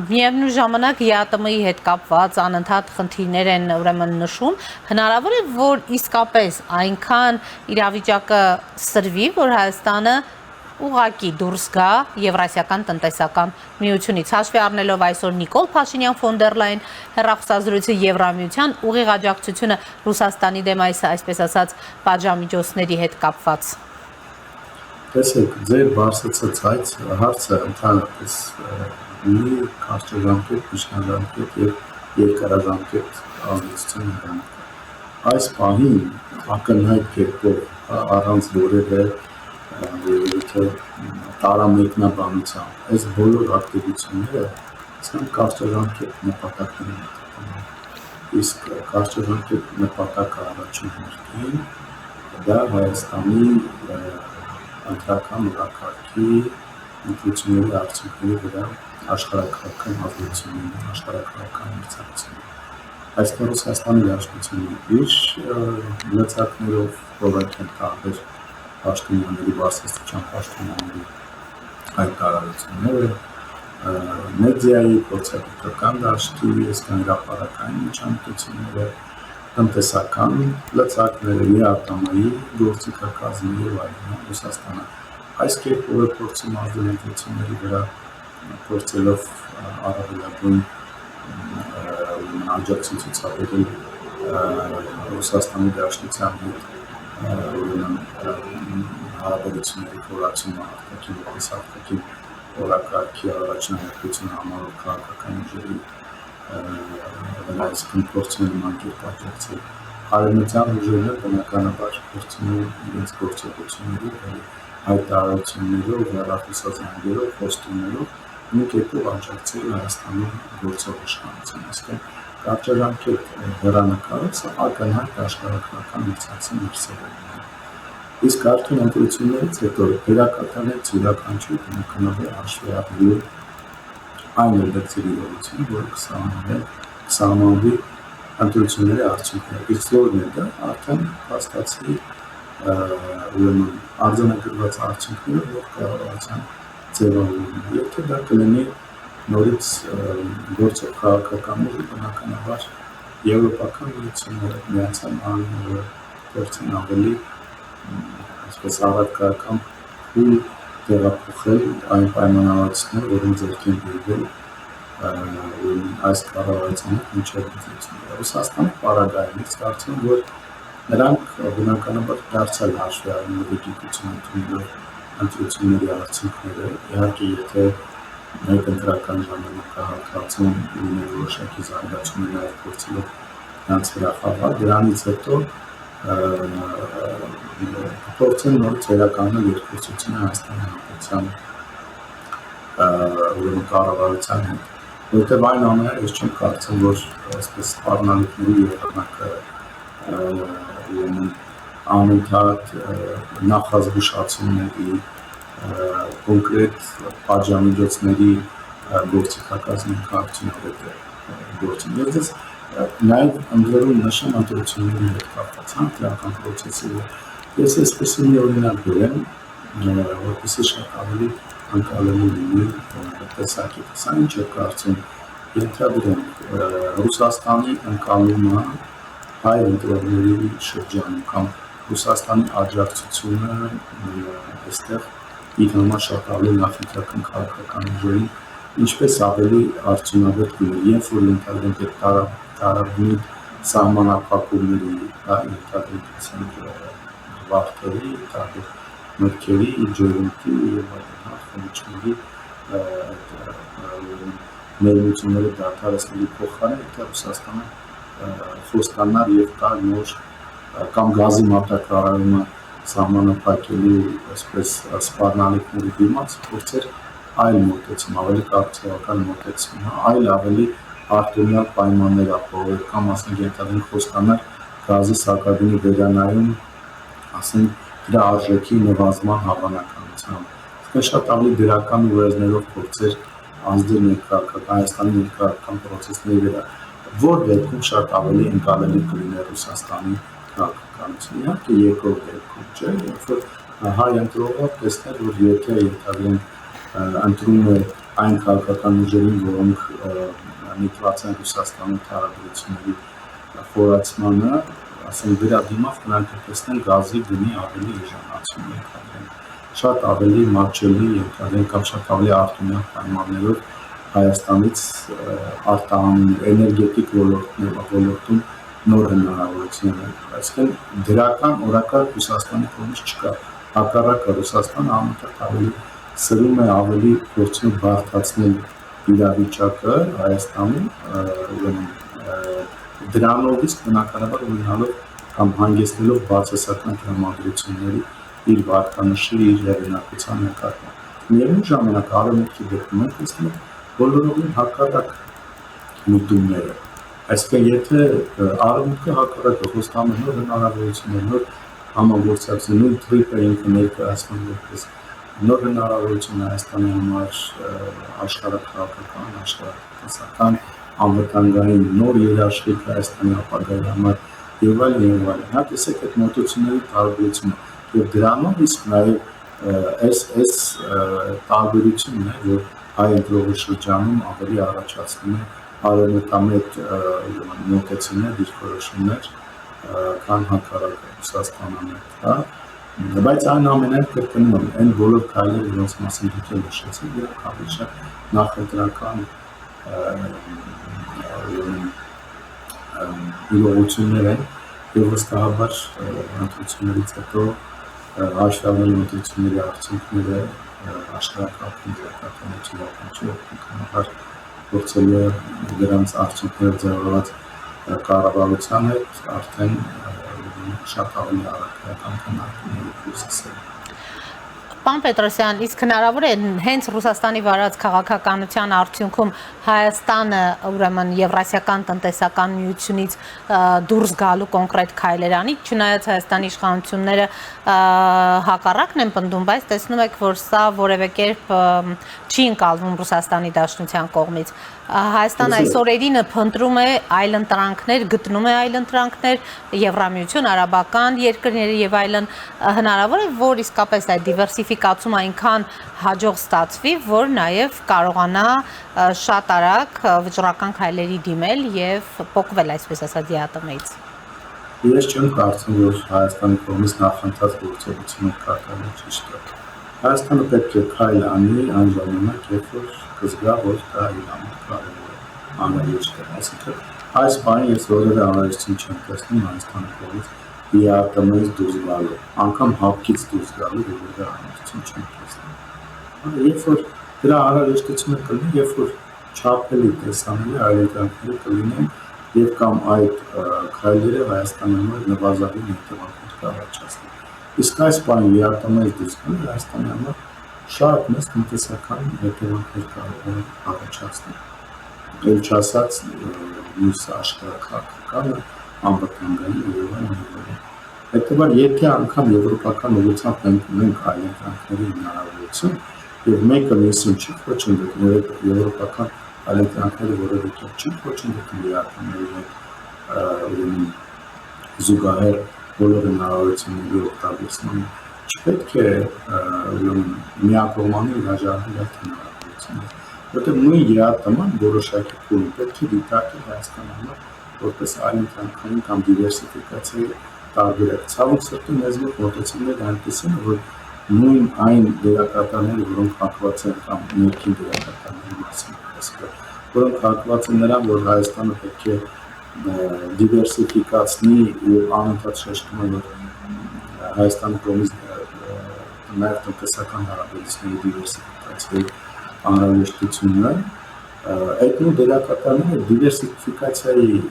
S2: Միևնույն ժամանակ ԵԱՏՄ-ի հետ կապված անընդհատ խնդիրներ են ուրեմն նշում, հնարավոր է, որ իսկապես այնքան իրավիճակը սրվի, որ Հայաստանը ուղղակի դուրս գա Եվրասիական տնտեսական միությունից, հաշվի առնելով այսօր Նիկոլ Փաշինյան ֆոն դեր Լայն հեռախոսազրույցը Եվրամիության ուղիղ աջակցությունը Ռուսաստանի դեմ այսպես ասած պատժամիջոցների հետ կապված։
S4: Տեսեք, ձեր բարձրացած այդ հարցը ընդհանրապես ունի կարճաժամկետ, միջնաժամկետ եւ երկարաժամկետ ազդեցություն ունի։ Այս պահին ակնհայտ կերպով առանց որևէ տարամեկնաբանությամբ այս բոլոր ակտիվությունները սրանք կարճաժամկետ նպատակներ են։ Իսկ կարճաժամկետ նպատակը առաջին հերթին դա Հայաստանի ընտրական օրակարգի ընտրությունների արդյունքների վրա աշխարհակահաղական ազդեցությունն, աշխարհակահաղական մրցակցությունը։ Այսօր Ռուսաստանի Դաշնությունը իր լծակներով որոշել տարբեր պաշտոնյաների բարձրաստիճան պաշտոնյաների հայտարարությունները, մեդիայի, փորձագիտական դաշտի, հրապարակային միջամտությունները, տնտեսական լծակները, ԵԱՏՄ-ի գործիքակազմի եւ այլն, Ռուսաստանը այս կերպով փորձում ազդեցությունների վրա փորձելով առավելագույն աջակցություն ցուցաբերել Ռուսաստանի Դաշնության հետ հարաբերությունների խորացումը արտաքին որպես արտաքին օրակարգի առաջնահերթություն համարող քաղաքական ուժերի այսքան փորձում են մանկեր աջակցել արևմտյան ուժերն բնականաբար փորձում են իրենց գործողությունների հայտարարություններով, հեռախոսազանգերով, պոստումներով մի կերպով աջակցել Հայաստանի գործող իշխանությանը, այսինքն կարճաժամկետ հեռանկարը ակնհայտ աշխարհակահաղական մրցակցության դրսևորում է։ Իսկ արդեն ընտրություններից հետո վերակատարեց յուրաքանչյուր բնականաբար հաշվի առնելու այն լեգիտիմի իրողություն, որ կսահմանվի ընտրությունների արդյունքները։ Իսկ որն է դա արդեն հաստատվի ուրեմն արձանագրված արդյունքները, որ կառավարության ձևավորումը։ Եթե դա կլինի նորից գործող քաղաքական ուժը, բնականաբար եվրոպական միությունները, միացյալ նահանգները փորձեն ավելի այսպես առարկայական փուլ տեղափոխել այն պայմանավորվածները, որոնց ձեռք են բերվել այս կառավարությանը մինչև ընտրությունները։ Ռուսաստանի պարագայում կարծում որ նրանք բնականաբար դարձյալ հաշվի առնելով գիտություն ընդունելով ընտրությունների արդյունքները, իհարկե եթե մեկ ընտրական ժամանակահատվածում ունի որոշակի զարգացումներ նաև փորձելով նրանց վերախավալ, դրանից հետո փորձեն նորից վերականգնել երկխոսությունը Հայաստանի Հանրապետության ուրեմն կառավարության հետ։ որտեղ այն ամենը ես չեմ կարծում, որ այսպես սպառնալիքների եղանակը անընդհատ նախազգուշացումների, կոնկրետ պատժամիջոցների գործիքակազմի արդյունավետ է գործում։ Ես նաև ընդրում նշեմ ընտրությունների հետ կապված հանրական պրոցեսի ես այսպես մի օրինակ բերեմ, որպեսզի շատ ավելի ընկալելի լինի տեսակետս, այն ինչ է կարծում ենթադրենք Ռուսաստանի ընկալումը հայ ընտրողների շրջանում կամ Ռուսաստանի աջակցությունը այստեղ իր համար շատ ավելի նախընտրական քաղաքական ուժերին ինչպես ավելի արդյունավետ լինի, երբ որ ենթադրենք այդ տարաբնույթ սահմանափակումների, ենթադրենք վարդերի, մրգերի, ջերմուկի եւ այլն խմիչքների ներմուծումները դադարեցնելու փոխարեն դա Ռուսաստանը խոստանար եւ տալ նոր կամ գազի մատակարարումը սահմանափակելու այսպես սպառնալիքների դիմաց փորձեր այլ մոտեցում, ավելի կարծրական մոտեցում, այլ ավելի արտոնյալ պայմաններ ապահովել կամ ասենք ենթադրենք խոստանար գազի սակագնի վերանայում ասենք դրա արժեքի նվազման հավանականությամբ։ Իսկ շատ ավելի դրական ուղերձներով փորձեր ազդել Հայաստանի ներքաղաքական պրոցեսների վրա, որ դեպքում շատ ավելի ընկալելի կլիներ Ռուսաստանի քաղաքականությունը։ Իհարկե երկրորդ դեպքում չէ, երբ որ հայ ընտրողը տեսներ, որ եթե ենթադրենք ընտրում է այն քաղաքական ուժերին, որոնք նիստված են Ռուսաստանի հարաբերությունների խորացմանը, ասենք դրա դիմաց նրանք տեսնեն գազի գնի ավելի էժանացում շատ ավելի մատչելի ենթադրենք կամ շատ ավելի արտոնյալ պայմաններով Հայաստանից արտահանում էներգետիկ ոլորտում նոր հնարավորություններ։ Այսինքն դրական օրակարգ Ռուսաստանի կողմից չկա։ Հակառակը Ռուսաստանը ամենից ավելի սրում է ավելի փորձում բարդացնել իրավիճակը Հայաստանում, դրանով իսկ բնականաբար ունենալով կամ հանգեցնելով բացասական տրամադրությունների իր վարկանիշի, իր հեղինակության նկատմամբ։ Միևնույն ժամանակ արևմուտքի դեպքում մենք տեսնում ենք բոլորովին հակառակ միտումները։ Այսինքն եթե արևմուտքը հակառակը խոստանում է նոր հնարավորություններ, նոր համագործակցություն, նույն տրիպը ինքը ներկայացնում որպես նոր հնարավորություն Հայաստանի համար աշխարհաքաղաքական, աշխարհատնտեսական, անվտանգային նոր երաշխիք Հայաստանի ապագայի համար եւ այլն։ Հա տեսեք այդ մոտեցումների տարբերությունը եւ դրանով իսկ նաեւ այս տարբերությունն է, որ հայ ընտրողի շրջանում ավելի առաջացնում է արևմտամետ մոտեցումներ, դիրքորոշումներ, քան հակառակը Ռուսաստանամետ, հա։ Բայց այն ամենայն կրկնում եմ, այն բոլոր քայլերը, որոնց մասին դուք նշեցիք, դրանք ավելի շատ նախընտրական իրողություններ են եւ վստահաբար ընտրություններից հետո հաշվառել ընտրությունների արդյունքները աշխարհակարգում դրական փորձելու դրանց արդյունքները ձևավորված կառավարության հետ արդեն շատ ավելի արագ կանգնարկումների process-ը։
S2: Պարոն Պետրոսյան, իսկ հնարավոր է հենց Ռուսաստանի վարած քաղաքականության արդյունքում Հայաստանը ուրեմն Եվրասիական տնտեսական միությունից դուրս գալու կոնկրետ քայլեր անի, չնայած Հայաստանի իշխանությունները հակառակն են պնդում, բայց տեսնում եք, որ սա որևէ կերպ չի ընկալվում Ռուսաստանի Դաշնության կողմից։ Հայաստան այս օրերին փնտրում է այլընտրանքներ, գտնում է այլընտրանքներ, Եվրամիություն, արաբական երկրների եւ այլն, հնարավոր է, որ իսկապես այդ դիվերսիֆիկացումը այնքան հաջող ստացվի, որ նաեւ կարողանա շատ արագ վճռական քայլերի դիմել եւ փոխվել, այսպես ասած, ԵԱՏՄ-ից։
S4: Ես չեմ կարծում, որ Հայաստանի կողմից նախընթաց գործողությունը կատարվի ճիշտ է։ Հայաստանը պետք է քայլ անի այն ժամանակ, երբ որ կզգա, որ դա իր համար կարևոր է անհրաժեշտ է։ Այսինքն այս բանը ես որևէ անհրաժեշտություն չեմ տեսնում Հայաստանի կողմից ԵԱՏՄ-ից դուրս գալու, անգամ հապկից դուրս գալու որևէ անհրաժեշտություն չեմ տեսնում։ Երբ որ դրա անհրաժեշտությունը կլինի, երբ որ չափելի տեսանելի այլընտրանքները կլինեն եւ կամ այդ քայլերը Հայաստանի համար նվազագույն հետևանքներ կառաջացնեն։ Իսկ այս բանը ԵԱՏՄ-ից դուրս գալը Հայաստանի համար շատ մեծ տնտեսական հետևանքներ կարող է առաջացնել։ Էլ չասած մյուս աշխարհակականը անվտանգային Երևանը հետևաբար եթե անգամ եվրոպական ուղղությամբ մենք ունենք այլընտրանքների հնարավորություն եւ մեկը մյուսին չի խոչընդոտում եվրոպական այլընտրանքները որևէ կերպ չի խոչընդոտում լիարդների հետ զուգահեռ բոլոր հնարավորությունների օգտագործման չպետք է միակողմանի հրաժարվել այդ հնարավորությունից որտեղ նույն իրատման որոշակի փուլ պետք է դիտարկել Հայաստանի համար որպես այլընտրանքային կամ դիվերսիֆիկացիայի տարբերակ ցավոք սրտի մեզ մոտ մոտեցումները այնպես են որ նույն այն դերակատարները որոնք հակված են կամ ներքին դերակատարների մասին որոնք հակված են նրան որ Հայաստանը պետք է դիվերսիֆիկացնի ու անընդհատ շեշտում են որ Հայաստանի կողմից նաև տնտեսական հարաբերությունների դիվերսիֆիկացիայի անհրաժեշտությունը այդ նույն դերակատարները դիվերսիֆիկացիայի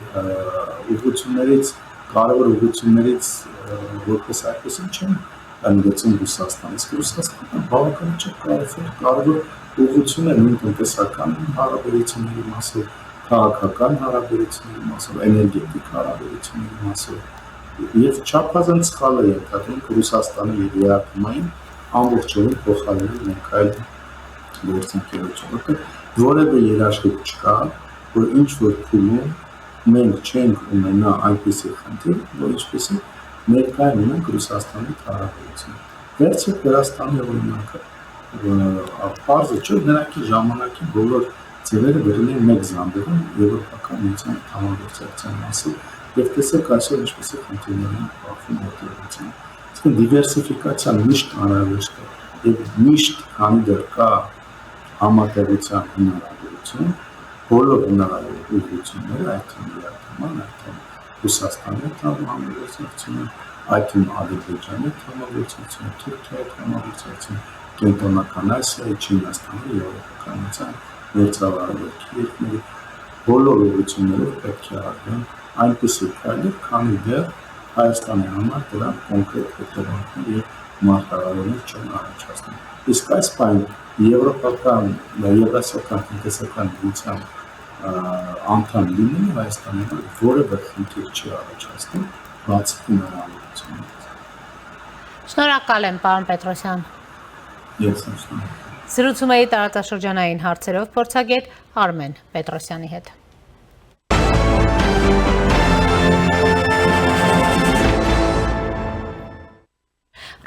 S4: ուղղություններից կարևոր ուղղություններից որպես այդպեսին չեն ընդգծում Ռուսաստանից Ռուսաստանը բավականին չէ կարևոր ուղղություն է նույն տնտեսական հարաբերությունների մասով քաղաքական հարաբերությունների մասով էներգետիկ հարաբերությունների մասով եւ չափազանց սխալ է ենթադրում Ռուսաստանի եւ Եվրոպային ամբողջովին փոխարինել մենք այլ գործընկերություն որտեղ որևէ երաշխիք չկա որ ինչ որ փուլում մենք չենք ունենա այնպիսի խնդիր որ ինչպեսի ներկայում ունենք Ռուսաստանի հարաբերությունը վերջը Վրաստանի օրինակը պարզը չէ նրանքի ժամանակի բոլոր ձևերը դրել են մեկ զամբերում եվրոպական միության համագործակցության մասին եւ տեսեք այսօր ինչպես է խնդիրներն բախվում օտարացան իսկ դիվերսիֆիկացիան միշտ անհրաժեշտ է եւ միշտ քանի դեռ կա համատեղության հնարավորություն բոլոր հնարավոր ուղղությունները այդ թեմայական այդ Ռուսաստանի համագործակցությունը այդ Ադրբեջանի համագործակցությունը Թուրքիայի համագործակցությունը Կենտրոնական Ասիայի Չինաստանի եվրոպական միության ներծավալի երկրների բոլոր ուղղություններով պետք է արվեն այնպիսի քայլեր քանի դեռ Հայաստանի համար դրան կոնկրետ հետևանքներ եւ մարտահրավերներ չեն առաջացնում իսկ այս բանը եվրոպական եվրասիական տնտեսական միության անդամ լինելը Հայաստանի համար որևէ խնդիր չի առաջացնում բացի հնարավորություններից
S2: Շնորհակալ եմ պարոն Պետրոսյան
S4: Ես եմ
S2: Զրուցում էի տարածաշրջանային հարցերով փորձագետ Արմեն Պետրոսյանի հետ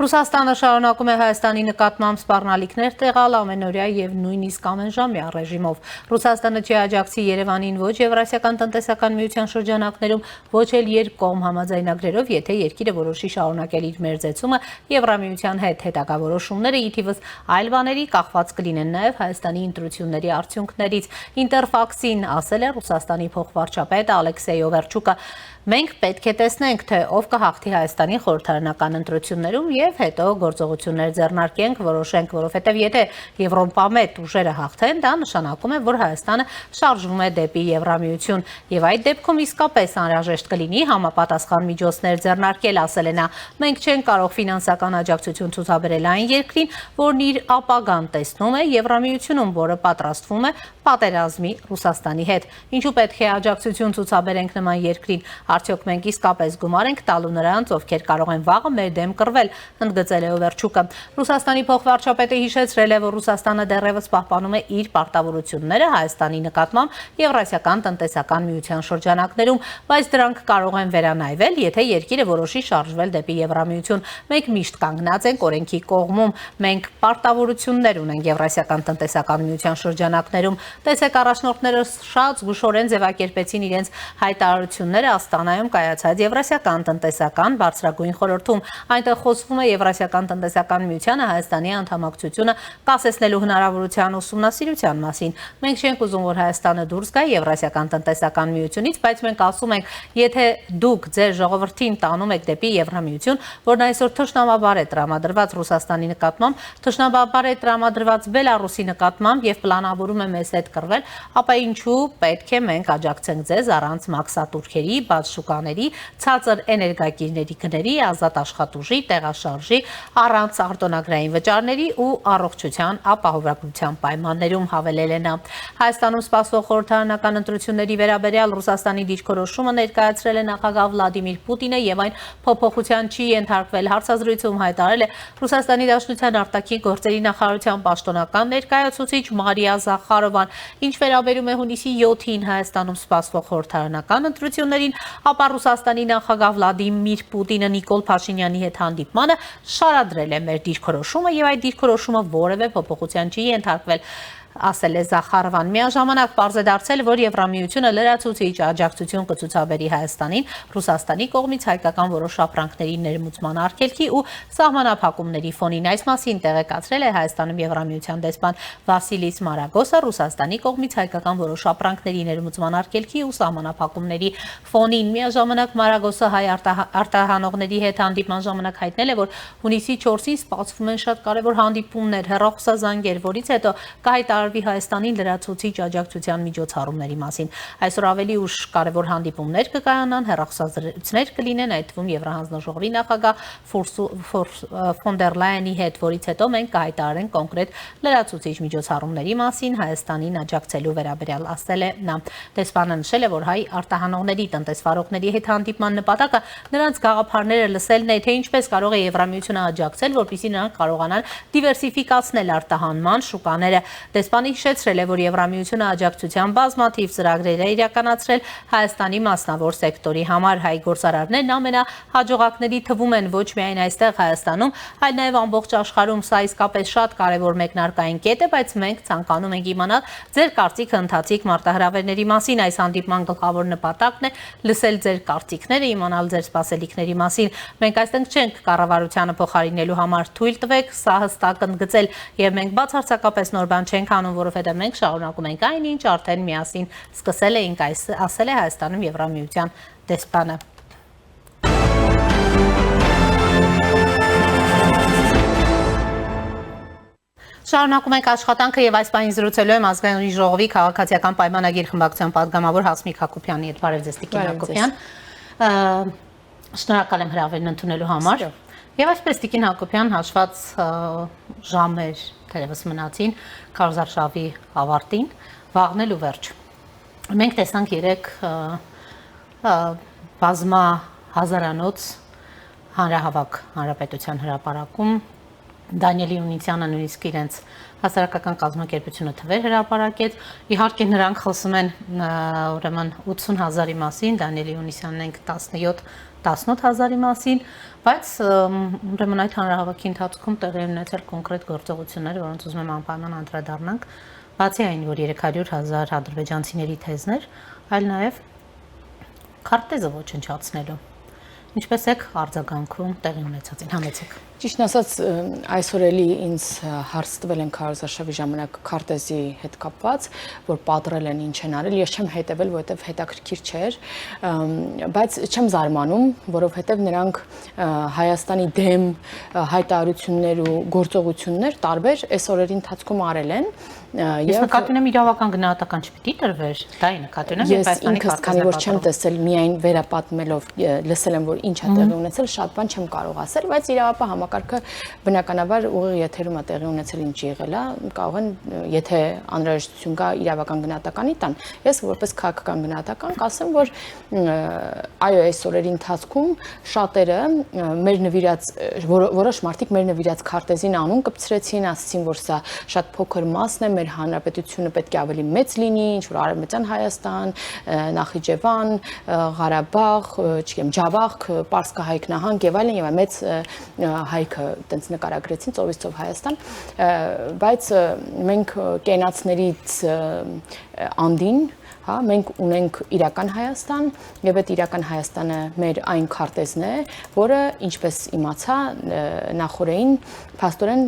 S2: Ռուսաստանը շարունակում է Հայաստանի նկատմամբ սպառնալիքներ տեղալ ամենօրյա եւ նույնիսկ ամենժամյա ռեժիմով։ Ռուսաստանը չի աջակցի Երևանին ոչ Եվրասիական տնտեսական միության շրջանակներում, ոչ էլ երկկողմ համաձայնագրերով, եթե երկիրը որոշի շարունակել իր մերձեցումը Եվրամիության հետ հետագա որոշումները ի թիվս այլ բաների կախված կլինեն նաեւ Հայաստանի ընտրությունների արդյունքներից։ Ինտերֆաքսին ասել է Ռուսաստանի փոխվարչապետ Ալեքսեյ Օվերչուկը Մենք պետք է տեսնենք, թե ով կհաղթի Հայաստանի խորհրդարանական ընտրություններում եւ հետո գործողություններ ձեռնարկենք, որոշենք, որովհետեւ եթե Եվրոպամետ ուժերը հաղթեն, դա նշանակում է, որ Հայաստանը շարժվում է դեպի Եվրամիություն եւ այդ դեպքում իսկապես անհրաժեշտ կլինի համապատասխան միջոցներ ձեռնարկել, ասել է նա։ Մենք չենք կարող ֆինանսական աջակցություն ցուցաբերել այն երկրին, որն իր ապագան տեսնում է Եվրամիությունում, որը պատրաստվում է պատերազմի Ռուսաստանի հետ։ Ինչու պետք է աջակցություն ցուցաբերենք նման երկրին Արդյոք մենք իսկապես գումար ենք տալու նրանց, ովքեր կարող են վաղը մեր դեմ կռվել, ընդգծել է Օվերչուկը։ Ռուսաստանի փոխվարչապետը հիշեցրել է, որ Ռուսաստանը դեռևս պահպանում է իր պարտավորությունները Հայաստանի նկատմամբ Եվրասիական տնտեսական միության շրջանակներում, բայց դրանք կարող են վերանայվել, եթե երկիրը որոշի շարժվել դեպի Եվրամիություն։ Մենք միշտ կանգնած ենք օրենքի կողմում, մենք պարտավորություններ ունենք Եվրասիական տնտեսական միության շրջանակներում։ Տեսեք առաջնորդները շատ զգուշորեն ձևակերպեցին իրենց հայտարարությունները Աստանայում կայացած Եվրասիական տնտեսական բարձրագույն խորհրդում այնտեղ խոսվում է Եվրասիական տնտեսական միությանը Հայաստանի անդամակցությունը կասեցնելու հնարավորության ուսումնասիրության մասին։ Մենք չենք ուզում, որ Հայաստանը դուրս գա Եվրասիական տնտեսական միությունից, բայց մենք ասում ենք, եթե դուք ձեր ժողովրդին տանում եք դեպի Եվրամիություն, որն այսօր թշնամաբար է տրամադրված Ռուսաստանի նկատմամբ, թշնամաբար է տրամադրված Բելարուսի նկատմամբ եւ պլանավորում է մեզ հետ կռվել, ապա ինչու պետք է մենք աջակցենք ձեզ առանց մաքսատուրքերի, բաց շուկաների, ցածր էներգակիրների գների, ազատ աշխատուժի, տեղաշարժի, առանց արտոնագրային վճարների ու առողջության ապահովագրության պայմաններում, հավելել է նա։ Հայաստանում սպասվող խորհրդարանական ընտրությունների վերաբերյալ Ռուսաստանի դիրքորոշումը ներկայացրել է նախագահ Վլադիմիր Պուտինը եւ այն փոփոխության չի ենթարկվել հարցազրույցում հայտարարել է Ռուսաստանի Դաշնության արտաքին գործերի նախարարության պաշտոնական ներկայացուցիչ Մարիա Զախարովան, ինչ վերաբերում է հունիսի 7-ին Հայաստանում սպասվող խորհրդարանական ընտրություններին, ապա Ռուսաստանի նախագահ Վլադիմիր Պուտինը Նիկոլ Փաշինյանի հետ հանդիպմանը շարադրել է մեր դիրքորոշումը եւ այդ դիրքորոշումը որևէ փոփոխության չի ենթարկվել, ասել է Զախարովան։ Միաժամանակ պարզ է դարձել, որ Եվրամիությունը լրացուցիչ աջակցություն կցուցաբերի Հայաստանին Ռուսաստանի կողմից հայկական որոշ ապրանքների ներմուծման արգելքի ու սահմանափակումների ֆոնին։ Այս մասին տեղեկացրել է Հայաստանում Եվրամիության դեսպան Վասիլիս Մարագոսը Ռուսաստանի կողմից հայկական որոշ ապրանքների ներմուծման արգելքի ու սահմանափակումների ֆոնին։ Միաժամանակ Մարագոսը հայ արտահանողների հետ հանդիպման ժամանակ հայտնել է, որ հունիսի 4-ին սպասվում են շատ կարևոր հանդիպումներ, հեռախոսազանգեր, որից հետո կհայտարարվի Հայաստանին լրացուցիչ աջակցության միջոցառումների մասին։ Այսօր ավելի ուշ կարևոր հանդիպումներ կկայանան, հեռախոսազրույցներ կլինեն, այդ թվում Եվրահանձնաժողովի նախագահ Ֆոն դեր Լայենի հետ, որից հետո մենք կհայտարարենք կոնկրետ լրացուցիչ միջոցառումների մասին Հայաստանին աջակցելու վերաբերյալ, ասել է նա։ Դեսպանը նշել է, որ հայ արտահանողների, տնտեսվարողների հետ հանդիպման նպատակը նրանց գաղափարները լսելն է, թե ինչպես կարող է Եվրամիությունը աջակցել, որպեսզի նրանք կարողանան դիվերսիֆիկացնել արտահանման շուկաները։ Դեսպանը հիշեցրել է, որ Եվրամիությունը աջակցության բազմաթիվ ծրագրեր է իրականացրել Հայաստանի մասնավոր սեկտորի համար։ Հայ գործարարներն ամենահաջողակների թվում են ոչ միայն այստեղ Հայաստանում, այլ նաև ամբողջ աշխարհում։ Սա իսկապես շատ կարևոր մեկնարկային կետ է, բայց մենք ցանկանում ենք իմանալ ձեր կարծիքը ընթացիկ մարտահրավերների մասին։ Այս հանդիպման գլխավոր նպատակն է լսել ձեր կարծիքները, իմանալ ձեր սպասելիքների մասին։ Մենք այստեղ չենք կառավարությանը փոխարինելու համար, թույլ տվեք սա հստակ ընդգծել, եւ մենք բացարձակապես նոր բան չենք անում, որովհետև մենք շարունակում ենք այն, ինչ արդեն միասին սկսել էինք, ասել է Հայաստանում Եվրամիության դեսպանը։ Շարունակում ենք աշխատանքը եւ այս պահին զրուցելու եմ Ազգային ժողովի քաղաքացիական պայմանագիր խմբակցության պատգամավոր Հասմիկ Հակոբյանի հետ։ Բարև ձեզ, Տիկին Հակոբյան։ Շնորհակալ եմ հրավերն ընդունելու համար։ Եվ այսպես Տիկին Հակոբյան, հաշված ժամեր թերևս մնացին քարոզարշավի ավարտին, վաղն էլ ու վերջ։ Մենք տեսանք 3 բազմա հազարանոց հանրահավաք Հանրապետության հրապարակում, Դանիելի Ունիսյանը նույնիսկ իրենց հասարակական կազմակերպությունը թվեր հրապարակեց։ Իհարկե նրանք խոսում են ուրեմն 80,000-ի մասին, Դանիելի Ունիսյանն ենք 17,000-ի մասին, բայց ուրեմն այդ հանրահավաքի ընթացքում տեղի ունեցել կոնկրետ գործողություններ, որոնց ուզում եմ անպայման անդրադառնանք, բացի այն, որ 300,000 ադրբեջանցիների թեզներ, այլ նաև քարտեզը ոչնչացնելու։ Ինչպես եք արձագանքում տեղի ունեցածին, համեցեք։
S5: Ճիշտն ասած, այսօր էլի ինձ հարց տվել են քարոզարշավի ժամանակ քարտեզի հետ կապված, որ պատռել են, ինչ են արել, ես չեմ հետևել, որովհետև հետաքրքիր չէր, բայց չեմ զարմանում, որովհետև նրանք Հայաստանի դեմ հայտարարություններ ու գործողություններ տարբեր այս օրերի ընթացքում արել են։
S2: Ես նկատի ունեմ իրավական գնահատական չպիտի տրվեր, դա է նկատի ունեմ,
S5: ես ինքս քանի որ չեմ տեսել, միայն վերապատմելով լսել եմ, որ ինչ է տեղի ունեցել, շատ բան չեմ կարող ասել, բայց իրավապահ համակարգը բնականաբար ուղիղ եթերում է տեղի ունեցել, ինչ եղել է, կարող են, եթե անհրաժեշտություն կա իրավական գնահատականի տան, ես որպես քաղաքական գնահատական կասեմ, որ այո, այս օրերի ընթացքում շատերը մեր նվիրած որոշ մարդիկ մեր նվիրած քարտեզին անուն կպցրեցին, ասացին, որ սա շատ փոքր մասն է, մեր հանրապետությունը պետք է ավելի մեծ լինի, ինչ որ Արևմտյան Հայաստան, Նախիջևան, Ղարաբաղ, չգիտեմ, Ջավախք, Պարսկահայք նահանգ եւ այլն, եւ մեծ հայքը տենց նկարագրեցին ծովից ծով Հայաստան, բայց մենք կենացներից անդին, հա, մենք ունենք իրական Հայաստան եւ այդ իրական Հայաստանը մեր այն քարտեզն է, որը ինչպես իմացա նախորդին փաստորեն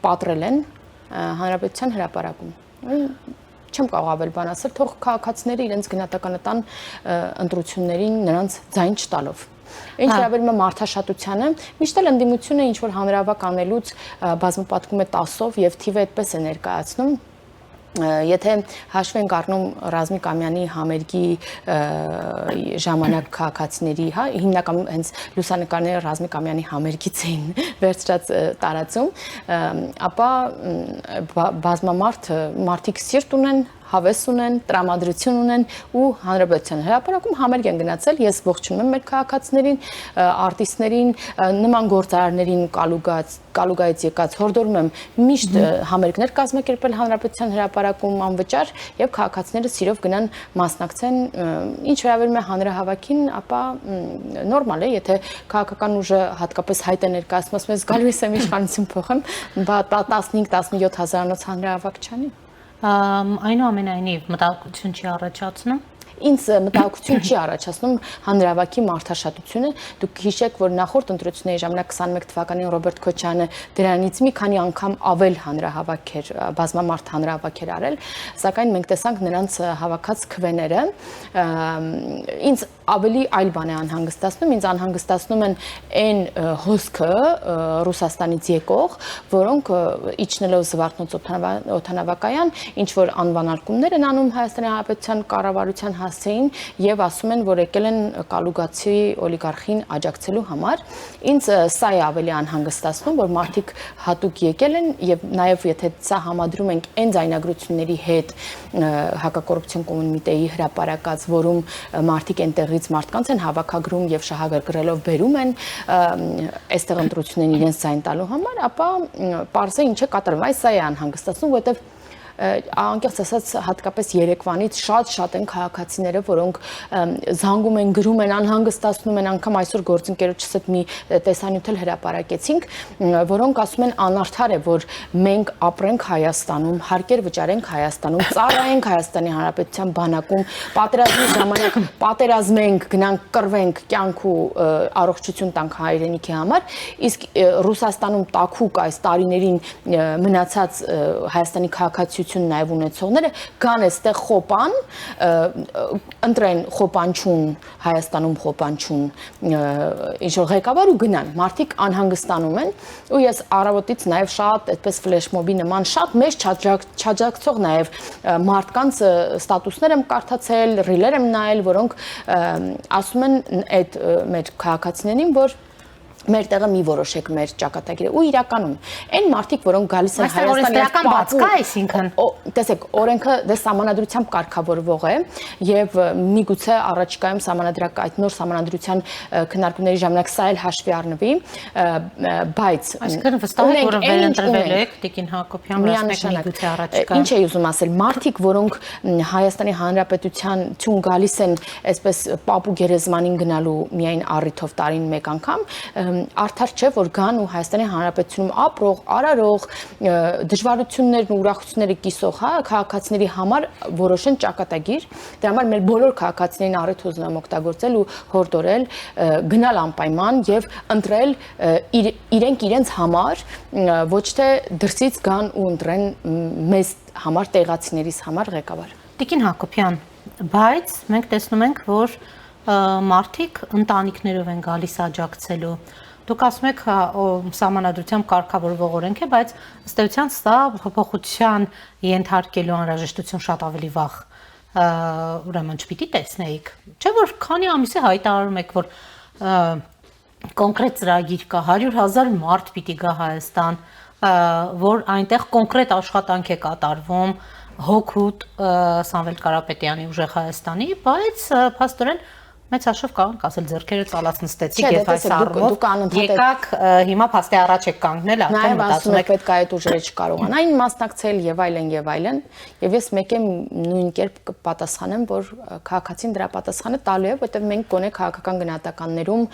S5: պատռել են Հանրապետության հրապարակում։ Չեմ կարող ավել բան ասել, թող քաղաքացիները իրենց գնահատականը տան ընտրություններին նրանց ձայն չտալով։ Ինչ վերաբերում է մարդաշատությանը, միշտ էլ ընդդիմությունը ինչ որ հանրահավաք անելուց բազմապատկում է 10-ով եւ թիվը այդպես է ներկայացնում, Եթե հաշվենք առնում Ռազմիկ Ամյանի համերգի ժամանակ քաղաքացիների, հա, հիմնականում հենց լուսանկարները Ռազմիկ Ամյանի համերգից էին վերցրած տարածում, ապա մարդիկ սիրտ ունեն, հավես ունեն, տրամադրություն ունեն ու հանրապետության հրապարակում համերգ են գնացել։ Ես ողջունում եմ մեր քաղաքացիներին, արտիստներին, նման գործարարներին Կալուգայից եկած հորդորում եմ միշտ համերգներ կազմակերպել հանրապետության հրապարակում անվճար եւ քաղաքացիները սիրով գնան մասնակցեն, ինչ վերաբերում է հանրահավաքին, ապա նորմալ է, եթե քաղաքական ուժը հատկապես հայտ է ներկայացնում, ասում ես գալու եմ իշխանություն փոխեմ, 15-17 հազարանոց հանրահավաք չանի։
S2: Այնուամենայնիվ մտահոգություն չի առաջացնում։
S5: Ինձ մտահոգություն չի առաջացնում հանրահավաքի մարդաշատությունը։ Դուք հիշեք, որ նախորդ ընտրությունների ժամանակ 21 թվականին Ռոբերտ Քոչյանը դրանից մի քանի անգամ ավել հանրահավաքեր, բազմամարդ հանրահավաքեր արել, սակայն մենք տեսանք նրանց հավաքած քվեները։ Ինձ ավելի այլ բան է անհանգստացնում, ինձ անհանգստացնում են այն հոսքը Ռուսաստանից եկող, որոնք իջնելով Զվարթնոց օդանավակայան, ինչ որ անվանարկումներ են անում Հայաստանի Հանրապետության կառավարության հասցեին եւ ասում են, որ եկել են կալուգացի օլիգարխին աջակցելու համար։ Ինձ սա է ավելի անհանգստացնում, որ մարդիկ հատուկ եկել են եւ նաեւ եթե սա համադրում ենք այն ձայնագրությունների հետ հակակոռուպցիոն կոմիտեի հրապարակած, որում մարդիկ այնտեղից մարդկանց են հավաքագրում եւ շահագրգռելով բերում են այստեղ ընտրություններին իրենց ձայն տալու համար, ապա պարզ է ինչ է կատարվում։ Այս սա է անհանգստացնում, որովհետեւ անկեղծ ասած հատկապես Երևանից շատ են քաղաքացիները, որոնք զանգում են, գրում են, անհանգստացնում են, անգամ այսօր գործընկերոջս հետ մի տեսանյութ էլ հրապարակեցինք, որոնք ասում են անարդար է, որ մենք ապրենք Հայաստանում, հարկեր վճարենք Հայաստանում, ծառայենք Հայաստանի Հանրապետության բանակում, պատերազմի ժամանակ պատերազմենք, գնանք կռվենք, կյանք ու առողջություն տանք հայրենիքի համար, իսկ Ռուսաստանում տաքուկ այս տարիներին մնացած Հայաստանի քաղաքացիություն նաև ունեցողները կան այստեղ խոպան, ընտրեն խոպանչուն, Հայաստանում խոպանչուն ինչ որ ղեկավար ու գնան, մարդիկ անհանգստանում են ու ես առավոտից նաև շատ այդպես ֆլեշմոբի նման շատ մեծ չաջակցող նաև մարդկանց ստատուսներ եմ կարդացել, ռիլեր եմ նայել, որոնք ասում են այդ մեր քաղաքացիներին, որ մեր տեղը մի որոշեք մեր ճակատագիրը ու իրականում այն մարդիկ, որոնք գալիս են
S2: Հայաստանից բաց կա, այսինքն
S5: տեսեք, օրենքը դե սահմանադրությամբ կարգավորվող է եւ միգուցե առաջիկայում այդ նոր սահմանադրության քննարկումների ժամանակ սա էլ հաշվի առնվի, բայց
S2: այսինքն վստահ եք, որ վերընտրվել եք Տիկին Հակոբյան, միգուցե առաջիկայում։
S5: Ինչ էի ուզում ասել, մարդիկ, որոնք Հայաստանի Հանրապետության ցուն գալիս են այսպես պապու գերեզմանին գնալու միայն առիթով տարին մեկ անգամ, արդար չէ, որ գան ու Հայաստանի Հանրապետությունում ապրող, արարող, դժվարություններն ու ուրախությունները կիսող, հա, քաղաքացիների համար որոշեն ճակատագիր։ Դրա համար մեր բոլոր քաղաքացիներին առիթ ուզում եմ օգտագործել ու հորդորել գնալ անպայման եւ ընտրել իրենց համար, ոչ թե դրսից գան ու ընտրեն մեզ համար, տեղացիներիս համար ղեկավար։
S2: Տիկին Հակոբյան, բայց մենք տեսնում ենք, որ մարդիկ ընտանիքներով են գալիս աջակցելու։ Դուք ասում եք սահմանադրությամբ կարգավորվող օրենք է, բայց ըստ էության սա փոփոխության ենթարկելու անհրաժեշտություն շատ ավելի վաղ ուրեմն չպիտի տեսնեիք։ Չէ՞ որ քանի ամիս է հայտարարում եք, որ կոնկրետ ծրագիր կա, 100,000 մարդ պիտի գա Հայաստան, որ այնտեղ կոնկրետ աշխատանք է կատարվում, հոգուտ Սամվել Կարապետյանի ուժեղ Հայաստանի, բայց փաստորեն մեծ հաշվով կարող ասել ձեռքերը ծալած նստեցիք եւ այս առումով եկաք հիմա փաստի առաջ եք կանգնել,
S5: արդեն մտածում եք պետք է այդ ուժերը չկարողանային մասնակցել եւ այլն եւ ես մեկ եմ նույն կերպ կպատասխանեմ, որ քաղաքացին դրա պատասխանը տալու է, որտեղ մենք գոնե քաղաքական գնահատականներում